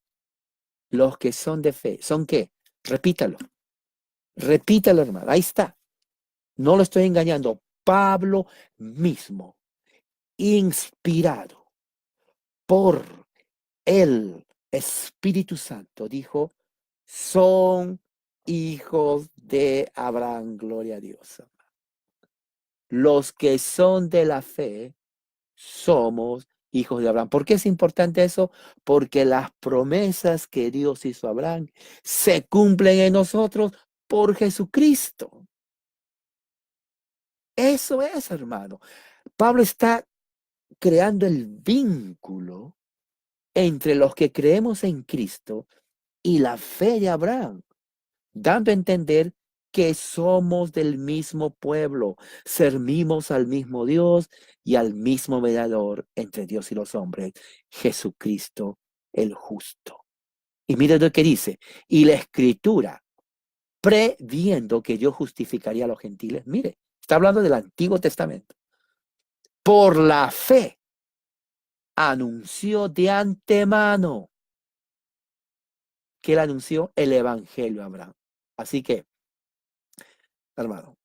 los que son de fe, ¿son qué? Repítalo, repítalo, hermano. Ahí está. No lo estoy engañando. Pablo mismo, inspirado por el Espíritu Santo, dijo, son hijos de Abraham, gloria a Dios. Los que son de la fe, somos hijos de Abraham. ¿Por qué es importante eso? Porque las promesas que Dios hizo a Abraham se cumplen en nosotros por Jesucristo. Eso es, hermano. Pablo está creando el vínculo entre los que creemos en Cristo y la fe de Abraham, dando a entender que somos del mismo pueblo, servimos al mismo Dios y al mismo mediador entre Dios y los hombres, Jesucristo el justo. Y mire lo que dice, y la escritura, previendo que Dios justificaría a los gentiles, mire, está hablando del Antiguo Testamento, por la fe anunció de antemano que él anunció el evangelio a Abraham. Así que, hermano,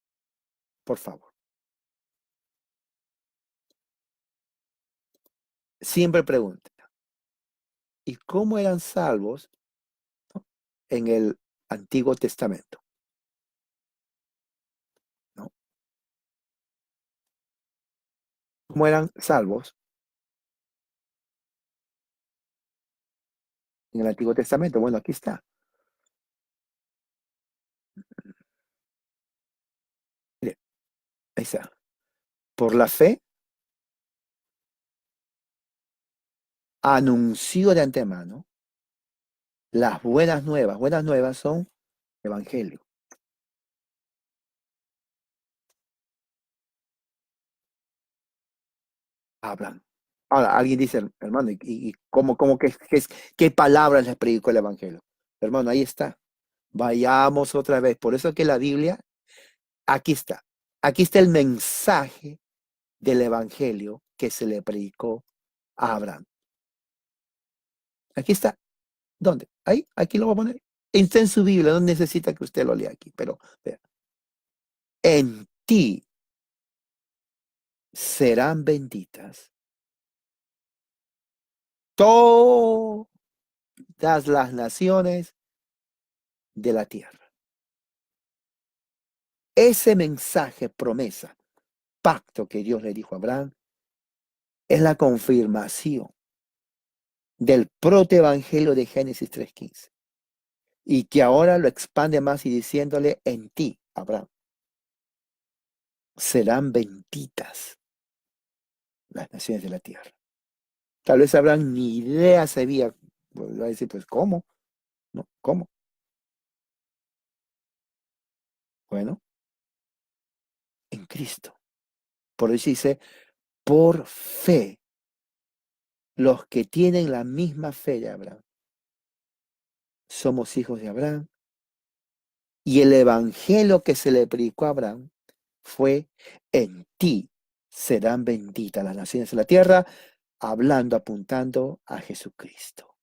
por favor, siempre pregunta, ¿y cómo eran salvos, ¿no?, en el Antiguo Testamento? ¿No? ¿Cómo eran salvos en el Antiguo Testamento? Bueno, aquí está. Mire, ahí está. Por la fe anunció de antemano las buenas nuevas. Buenas nuevas son evangelio. Hablan. Ahora, alguien dice, hermano, ¿y cómo qué palabras les predicó el evangelio? Hermano, ahí está. Vayamos otra vez. Por eso que la Biblia, aquí está. Aquí está el mensaje del evangelio que se le predicó a Abraham. Aquí está. ¿Dónde? Ahí, aquí lo voy a poner. Está en su Biblia, no necesita que usted lo lea aquí, pero vea. En ti serán benditas todas las naciones de la tierra. Ese mensaje, promesa, pacto que Dios le dijo a Abraham, es la confirmación del protoevangelio de Génesis 3:15. Y que ahora lo expande más y diciéndole, en ti, Abraham, serán benditas las naciones de la tierra. Tal vez Abraham ni idea sabía, pues, va a decir, pues, ¿cómo? ¿No? ¿Cómo? Bueno, en Cristo. Por eso dice, por fe, los que tienen la misma fe de Abraham, somos hijos de Abraham. Y el evangelio que se le predicó a Abraham fue, en ti serán benditas las naciones de la tierra, hablando, apuntando a Jesucristo.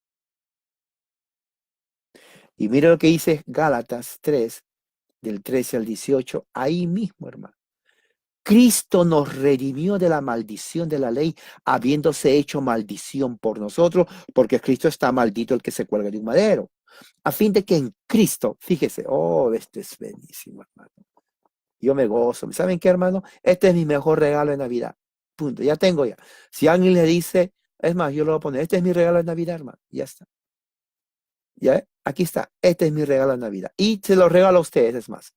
Y mira lo que dice Gálatas 3, del 13 al 18, ahí mismo, hermano. Cristo nos redimió de la maldición de la ley, habiéndose hecho maldición por nosotros, porque Cristo está maldito el que se cuelga de un madero. A fin de que en Cristo, fíjese, esto es buenísimo, hermano. Yo me gozo. ¿Saben qué, hermano? Este es mi mejor regalo de Navidad. Punto. Ya tengo ya. Si alguien le dice, es más, yo lo voy a poner, este es mi regalo de Navidad, hermano. Ya está. Ya, aquí está. Este es mi regalo de Navidad. Y se lo regalo a ustedes, es más.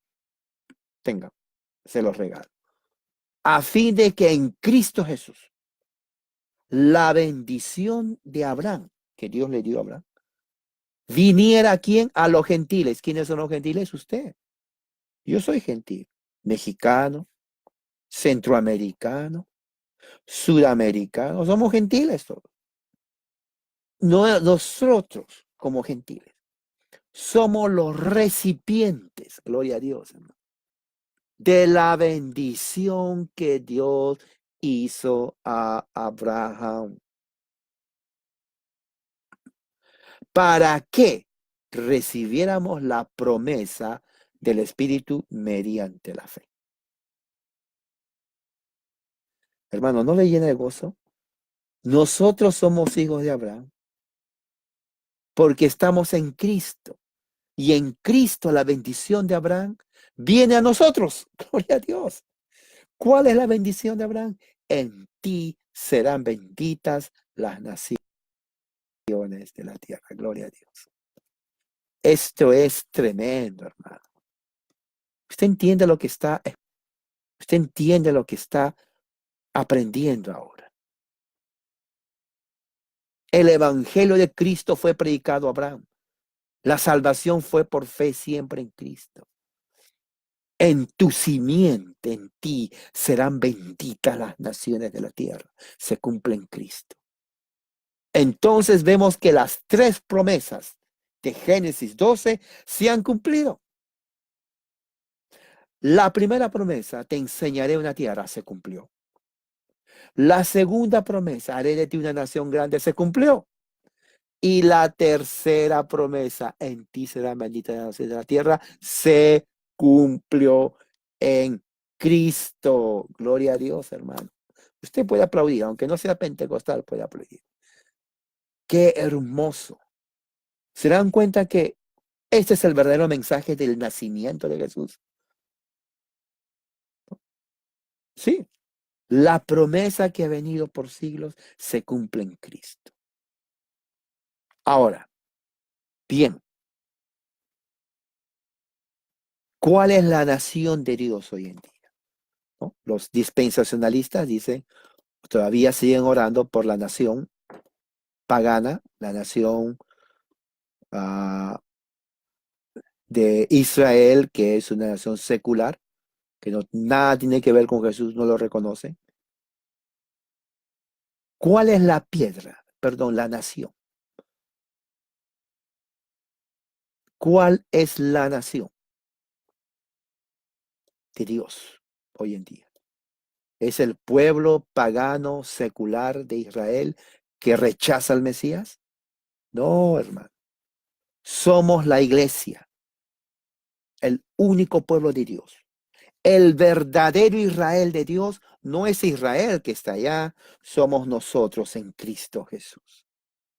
Tengan, se los regalo. A fin de que en Cristo Jesús, la bendición de Abraham, que Dios le dio a Abraham, viniera a quién? A los gentiles. ¿Quiénes son los gentiles? Usted. Yo soy gentil. Mexicano, centroamericano, sudamericano. Somos gentiles todos. No, nosotros, como gentiles, somos los recipientes, gloria a Dios, hermano, de la bendición que Dios hizo a Abraham. Para que recibiéramos la promesa del Espíritu mediante la fe. Hermano, ¿no le llena de gozo? Nosotros somos hijos de Abraham porque estamos en Cristo. Y en Cristo la bendición de Abraham viene a nosotros. Gloria a Dios. ¿Cuál es la bendición de Abraham? En ti serán benditas las naciones de la tierra. Gloria a Dios. Esto es tremendo, hermano. Usted entiende lo que está aprendiendo ahora. El evangelio de Cristo fue predicado a Abraham. La salvación fue por fe siempre en Cristo. En tu simiente, en ti, serán benditas las naciones de la tierra. Se cumple en Cristo. Entonces vemos que las tres promesas de Génesis 12 se han cumplido. La primera promesa, te enseñaré una tierra, se cumplió. La segunda promesa, haré de ti una nación grande, se cumplió. Y la tercera promesa, en ti será bendita la nación de la tierra, se cumplió en Cristo. Gloria a Dios, hermano. Usted puede aplaudir, aunque no sea pentecostal, puede aplaudir. Qué hermoso. ¿Se dan cuenta que este es el verdadero mensaje del nacimiento de Jesús? Sí. La promesa que ha venido por siglos se cumple en Cristo. Ahora, bien, ¿cuál es la nación de Dios hoy en día? ¿No? Los dispensacionalistas dicen, todavía siguen orando por la nación pagana, la nación de Israel, que es una nación secular, que no, nada tiene que ver con Jesús, no lo reconoce. ¿Cuál es la piedra? Perdón, la nación. ¿Cuál es la nación de Dios hoy en día? ¿Es el pueblo pagano secular de Israel que rechaza al Mesías? No, hermano. Somos la iglesia, el único pueblo de Dios. El verdadero Israel de Dios no es Israel que está allá, somos nosotros en Cristo Jesús.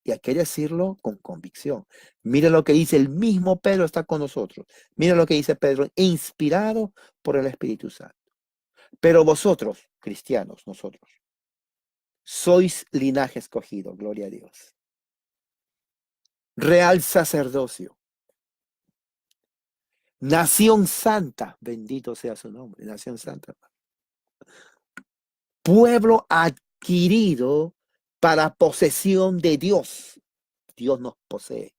Y hay que decirlo con convicción. Mira lo que dice el mismo Pedro, está con nosotros. Mira lo que dice Pedro, inspirado por el Espíritu Santo. Pero vosotros, cristianos, nosotros, sois linaje escogido, gloria a Dios. Real sacerdocio. Nación santa, bendito sea su nombre, nación santa. Pueblo adquirido para posesión de Dios. Dios nos posee.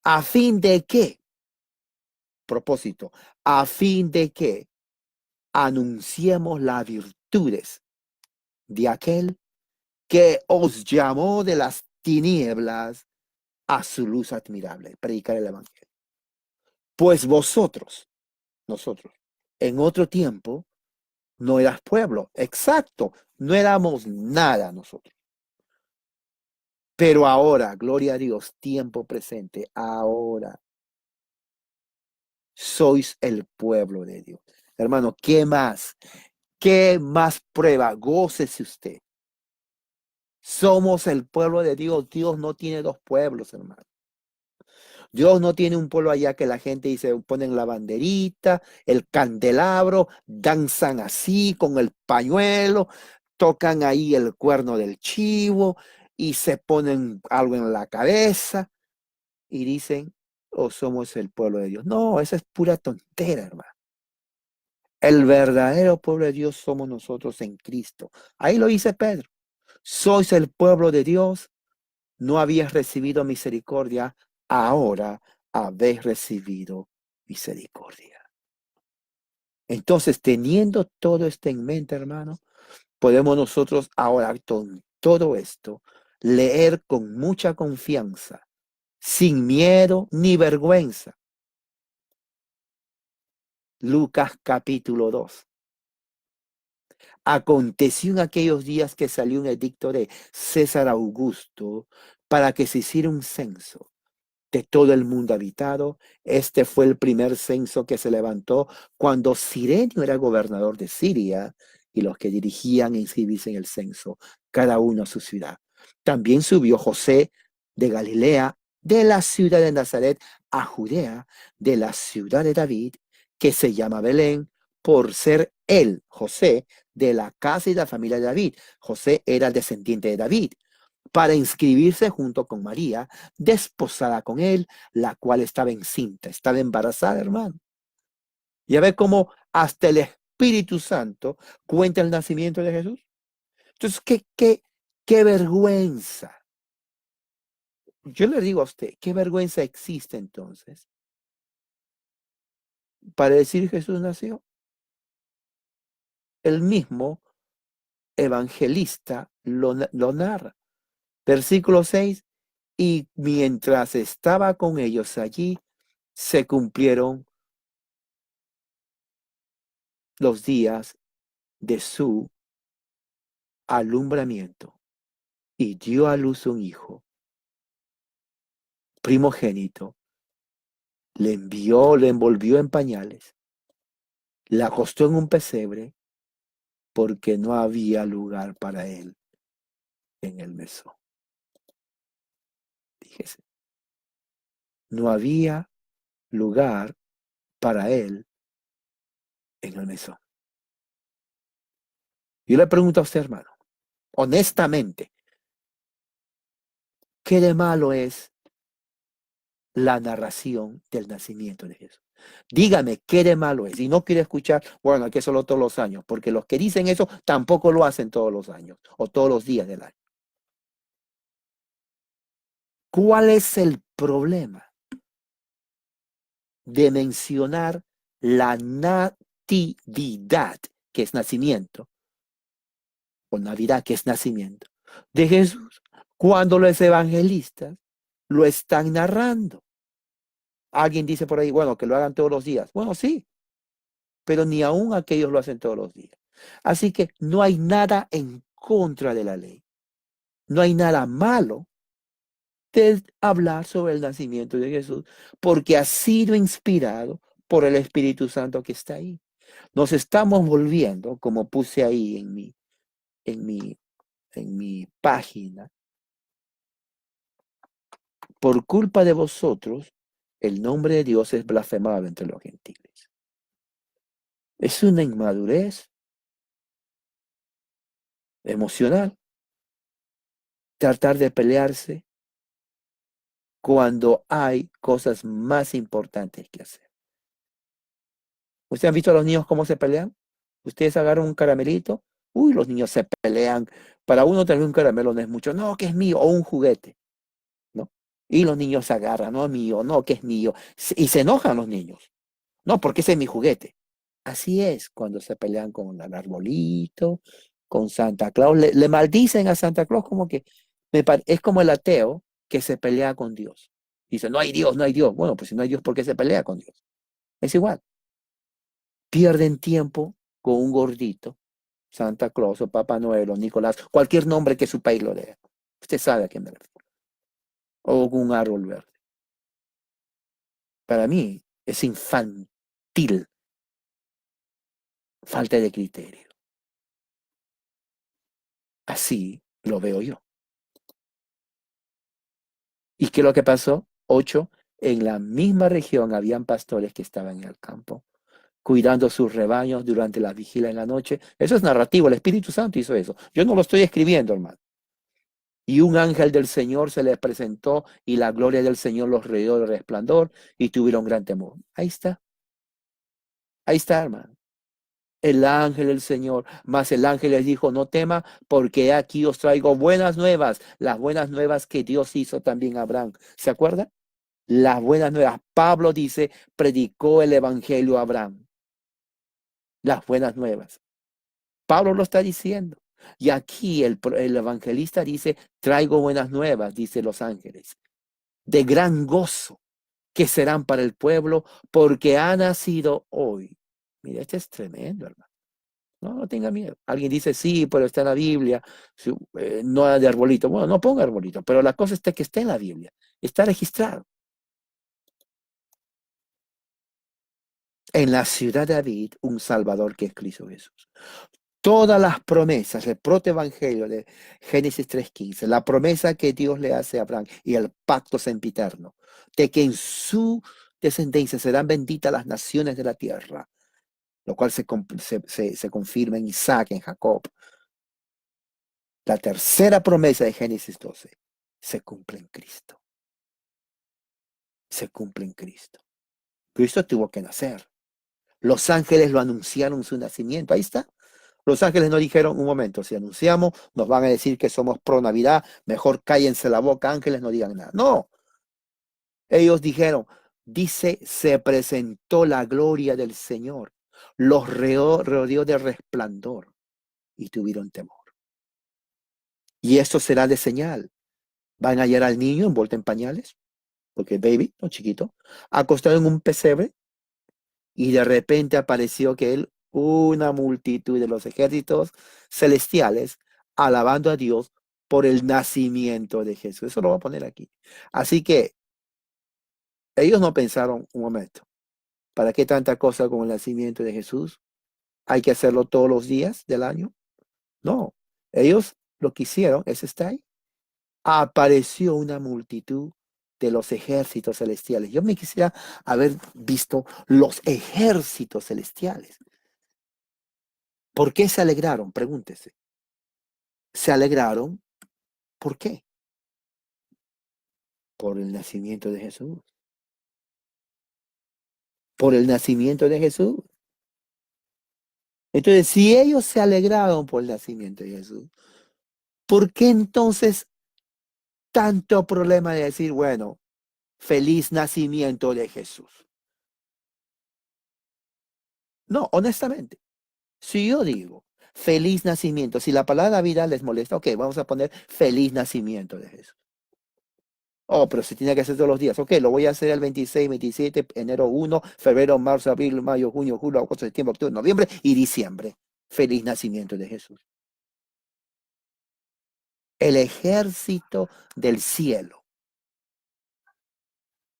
¿A fin de qué? Propósito. A fin de que anunciemos las virtudes de aquel que os llamó de las tinieblas a su luz admirable. Predicar el evangelio. Pues vosotros, nosotros, en otro tiempo, no eras pueblo. Exacto. No éramos nada nosotros. Pero ahora, gloria a Dios, tiempo presente, ahora sois el pueblo de Dios. Hermano, ¿qué más? ¿Qué más prueba? Gócese usted. Somos el pueblo de Dios. Dios no tiene dos pueblos, hermano. Dios no tiene un pueblo allá que la gente dice, ponen la banderita, el candelabro, danzan así con el pañuelo, tocan ahí el cuerno del chivo y se ponen algo en la cabeza y dicen, oh, somos el pueblo de Dios. No, esa es pura tontera, hermano. El verdadero pueblo de Dios somos nosotros en Cristo. Ahí lo dice Pedro. Sois el pueblo de Dios, no habías recibido misericordia, ahora habéis recibido misericordia. Entonces, teniendo todo esto en mente, hermano, podemos nosotros ahora con todo esto leer con mucha confianza, sin miedo ni vergüenza. Lucas capítulo 2. Aconteció en aquellos días que salió un edicto de César Augusto para que se hiciera un censo de todo el mundo habitado. Este fue el primer censo que se levantó cuando Cirenio era gobernador de Siria, y los que dirigían e inscribirse en el censo, cada uno a su ciudad. También subió José de Galilea, de la ciudad de Nazaret, a Judea, de la ciudad de David, que se llama Belén, por ser él, José, de la casa y la familia de David. José era descendiente de David, para inscribirse junto con María, desposada con él, la cual estaba encinta, estaba embarazada, hermano. Ya ve cómo hasta el Espíritu Santo cuenta el nacimiento de Jesús. Entonces, qué vergüenza. Yo le digo a usted, ¿qué vergüenza existe entonces para decir Jesús nació? El mismo evangelista lo narra. Versículo 6, y mientras estaba con ellos allí, se cumplieron los días de su alumbramiento, y dio a luz un hijo primogénito. Le envolvió en pañales, la acostó en un pesebre, porque no había lugar para él en el mesón. Fíjese, no había lugar para él en el mesón. Yo le pregunto a usted, hermano, honestamente, ¿qué de malo es la narración del nacimiento de Jesús? Dígame qué de malo es. Y no quiero escuchar, bueno, hay que hacerlo todos los años, porque los que dicen eso tampoco lo hacen todos los años o todos los días del año. ¿Cuál es el problema de mencionar la natividad, que es nacimiento, o Navidad, que es nacimiento, de Jesús, cuando los evangelistas lo están narrando? Alguien dice por ahí, bueno, que lo hagan todos los días. Bueno, sí, pero ni aún aquellos lo hacen todos los días. Así que no hay nada en contra de la ley. No hay nada malo de hablar sobre el nacimiento de Jesús, porque ha sido inspirado por el Espíritu Santo que está ahí. Nos estamos volviendo, como puse ahí en mi, en mi página, por culpa de vosotros, el nombre de Dios es blasfemado entre los gentiles. Es una inmadurez emocional tratar de pelearse cuando hay cosas más importantes que hacer. ¿Ustedes han visto a los niños cómo se pelean? Ustedes agarran un caramelito, uy, los niños se pelean. Para uno tener un caramelo no es mucho, no, que es mío, o un juguete, ¿no? Y los niños se agarran, no, mío, no, que es mío. Y se enojan los niños, no, porque ese es mi juguete. Así es cuando se pelean con el arbolito, con Santa Claus. Le maldicen a Santa Claus como que es como el ateo que se pelea con Dios. Dice, no hay Dios, no hay Dios. Bueno, pues si no hay Dios, ¿por qué se pelea con Dios? Es igual. Pierden tiempo con un gordito, Santa Claus o Papá Noel o Nicolás, cualquier nombre que su país lo dé. Usted sabe a qué me refiero. O con un árbol verde. Para mí es infantil, falta de criterio. Así lo veo yo. ¿Y qué es lo que pasó? 8, en la misma región habían pastores que estaban en el campo, cuidando sus rebaños durante la vigilia en la noche. Eso es narrativo, el Espíritu Santo hizo eso. Yo no lo estoy escribiendo, hermano. Y un ángel del Señor se les presentó, y la gloria del Señor los rodeó de resplandor, y tuvieron gran temor. Ahí está, hermano. El ángel del Señor, mas el ángel les dijo, no tema, porque aquí os traigo buenas nuevas, las buenas nuevas que Dios hizo también a Abraham. ¿Se acuerda? Las buenas nuevas. Pablo dice, predicó el evangelio a Abraham. Las buenas nuevas. Pablo lo está diciendo. Y aquí el evangelista dice, traigo buenas nuevas, dice los ángeles, de gran gozo, que serán para el pueblo, porque ha nacido hoy Mira, este es tremendo, hermano. No, no tenga miedo. Alguien dice, sí, pero está en la Biblia, no hay de arbolito. Bueno, no ponga arbolito, pero la cosa está que está en la Biblia, está registrado. En la ciudad de David, un Salvador que es Cristo Jesús. Todas las promesas, el protoevangelio de Génesis 3:15, la promesa que Dios le hace a Abraham y el pacto sempiterno, de que en su descendencia serán benditas las naciones de la tierra, lo cual se confirma en Isaac, en Jacob. La tercera promesa de Génesis 12 se cumple en Cristo. Se cumple en Cristo. Cristo tuvo que nacer. Los ángeles lo anunciaron su nacimiento. Ahí está. Los ángeles no dijeron, un momento, si anunciamos, nos van a decir que somos pro Navidad, mejor cállense la boca, ángeles, no digan nada. No, ellos dijeron, dice, se presentó la gloria del Señor, los rodeó de resplandor y tuvieron temor. Y esto será de señal. Van a hallar al niño envuelto en pañales, porque baby, no chiquito, acostado en un pesebre, y de repente apareció que él, una multitud de los ejércitos celestiales, alabando a Dios por el nacimiento de Jesús. Eso lo voy a poner aquí. Así que ellos no pensaron, un momento, ¿para qué tanta cosa con el nacimiento de Jesús? ¿Hay que hacerlo todos los días del año? No, ellos lo que hicieron es estar ahí. Apareció una multitud de los ejércitos celestiales. Yo me quisiera haber visto los ejércitos celestiales. ¿Por qué se alegraron? Pregúntese. Se alegraron, ¿por qué? Por el nacimiento de Jesús. Por el nacimiento de Jesús. Entonces, si ellos se alegraron por el nacimiento de Jesús, ¿por qué entonces tanto problema de decir, bueno, feliz nacimiento de Jesús? No, honestamente, si yo digo feliz nacimiento, si la palabra Navidad les molesta, ok, vamos a poner feliz nacimiento de Jesús. Oh, pero se tiene que hacer todos los días. Ok, lo voy a hacer el 26, 27, enero 1, febrero, marzo, abril, mayo, junio, julio, agosto, septiembre, octubre, noviembre y diciembre. Feliz nacimiento de Jesús. El ejército del cielo,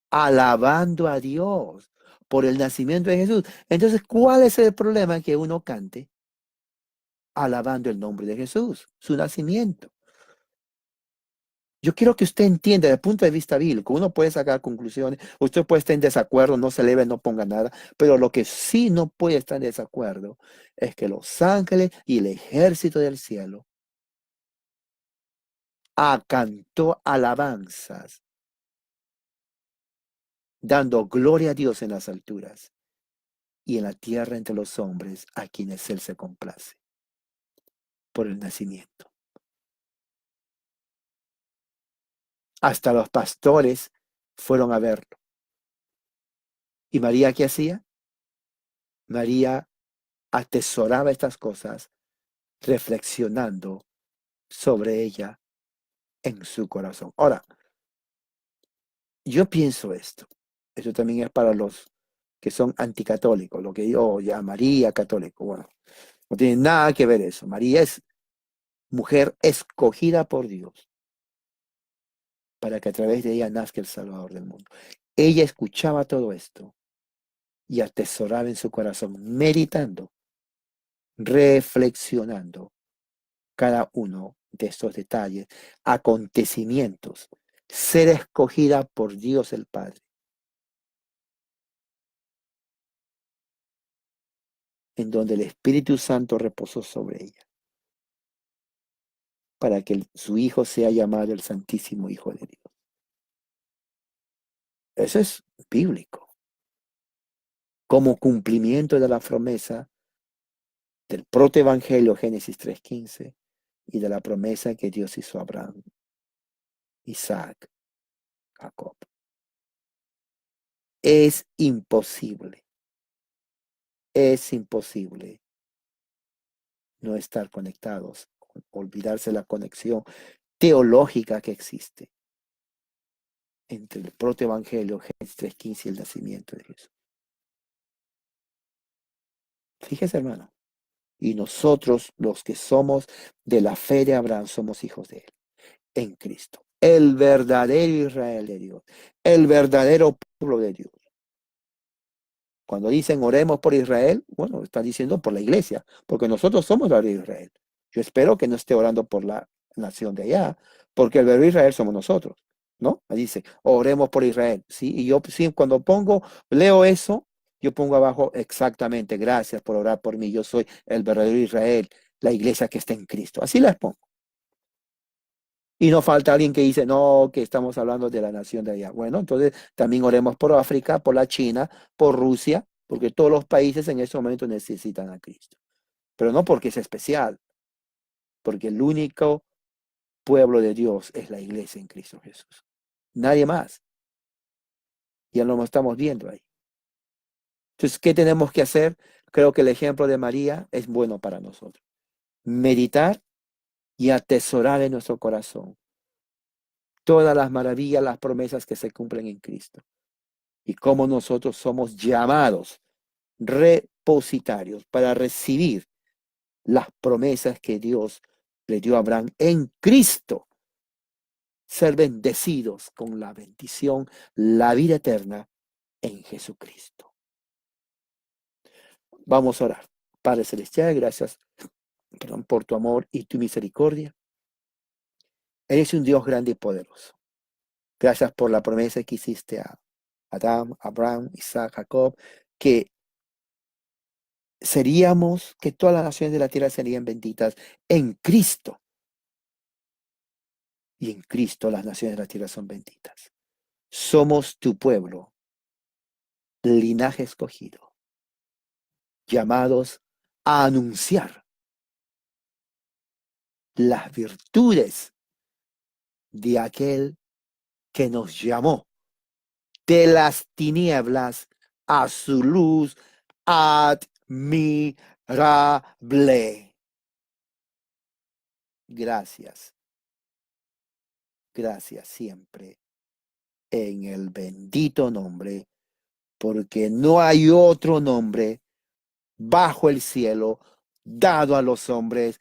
alabando a Dios por el nacimiento de Jesús. Entonces, ¿cuál es el problema que uno cante alabando el nombre de Jesús, su nacimiento? Yo quiero que usted entienda desde el punto de vista bíblico, uno puede sacar conclusiones, usted puede estar en desacuerdo, no se eleve, no ponga nada, pero lo que sí no puede estar en desacuerdo es que los ángeles y el ejército del cielo cantó alabanzas, dando gloria a Dios en las alturas y en la tierra entre los hombres a quienes Él se complace por el nacimiento. Hasta los pastores fueron a verlo. ¿Y María qué hacía? María atesoraba estas cosas, reflexionando sobre ella en su corazón. Ahora, yo pienso esto también es para los que son anticatólicos, lo que yo llamaría católico. Bueno, no tiene nada que ver eso. María es mujer escogida por Dios para que a través de ella nazca el Salvador del mundo. Ella escuchaba todo esto y atesoraba en su corazón, meditando, reflexionando cada uno de estos detalles, acontecimientos, ser escogida por Dios el Padre, en donde el Espíritu Santo reposó sobre ella, para que su Hijo sea llamado el Santísimo Hijo de Dios. Eso es bíblico, como cumplimiento de la promesa del protoevangelio Génesis 3:15 y de la promesa que Dios hizo a Abraham, Isaac, Jacob. Es imposible no estar conectados, olvidarse la conexión teológica que existe entre el protoevangelio Génesis 3:15 y el nacimiento de Jesús. Fíjese, hermano. Y nosotros, los que somos de la fe de Abraham, somos hijos de él, en Cristo. El verdadero Israel de Dios, el verdadero pueblo de Dios. Cuando dicen oremos por Israel, bueno, están diciendo por la iglesia, porque nosotros somos la de Israel. Yo espero que no esté orando por la nación de allá, porque el verdadero Israel somos nosotros, ¿no? Ahí dice, oremos por Israel, ¿sí? Y yo sí, cuando leo eso, yo pongo abajo exactamente, gracias por orar por mí, yo soy el verdadero Israel, la iglesia que está en Cristo. Así las pongo. Y no falta alguien que dice, no, que estamos hablando de la nación de allá. Bueno, entonces también oremos por África, por la China, por Rusia, porque todos los países en este momento necesitan a Cristo. Pero no porque es especial, porque el único pueblo de Dios es la iglesia en Cristo Jesús. Nadie más. Ya lo estamos viendo ahí. Entonces, ¿qué tenemos que hacer? Creo que el ejemplo de María es bueno para nosotros. Meditar y atesorar en nuestro corazón todas las maravillas, las promesas que se cumplen en Cristo. Y cómo nosotros somos llamados repositarios para recibir las promesas que Dios le dio a Abraham en Cristo. Ser bendecidos con la bendición, la vida eterna en Jesucristo. Vamos a orar. Padre Celestial, gracias por tu amor y tu misericordia. Eres un Dios grande y poderoso. Gracias por la promesa que hiciste a Adán, Abraham, Isaac, Jacob, que que todas las naciones de la tierra serían benditas en Cristo. Y en Cristo las naciones de la tierra son benditas. Somos tu pueblo, linaje escogido, llamados a anunciar las virtudes de aquel que nos llamó de las tinieblas a su luz admirable. Gracias, gracias siempre en el bendito nombre, porque no hay otro nombre bajo el cielo dado a los hombres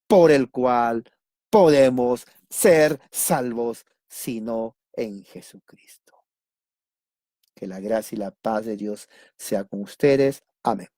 por el cual podemos ser salvos, sino en Jesucristo. Que la gracia y la paz de Dios sea con ustedes. Amén.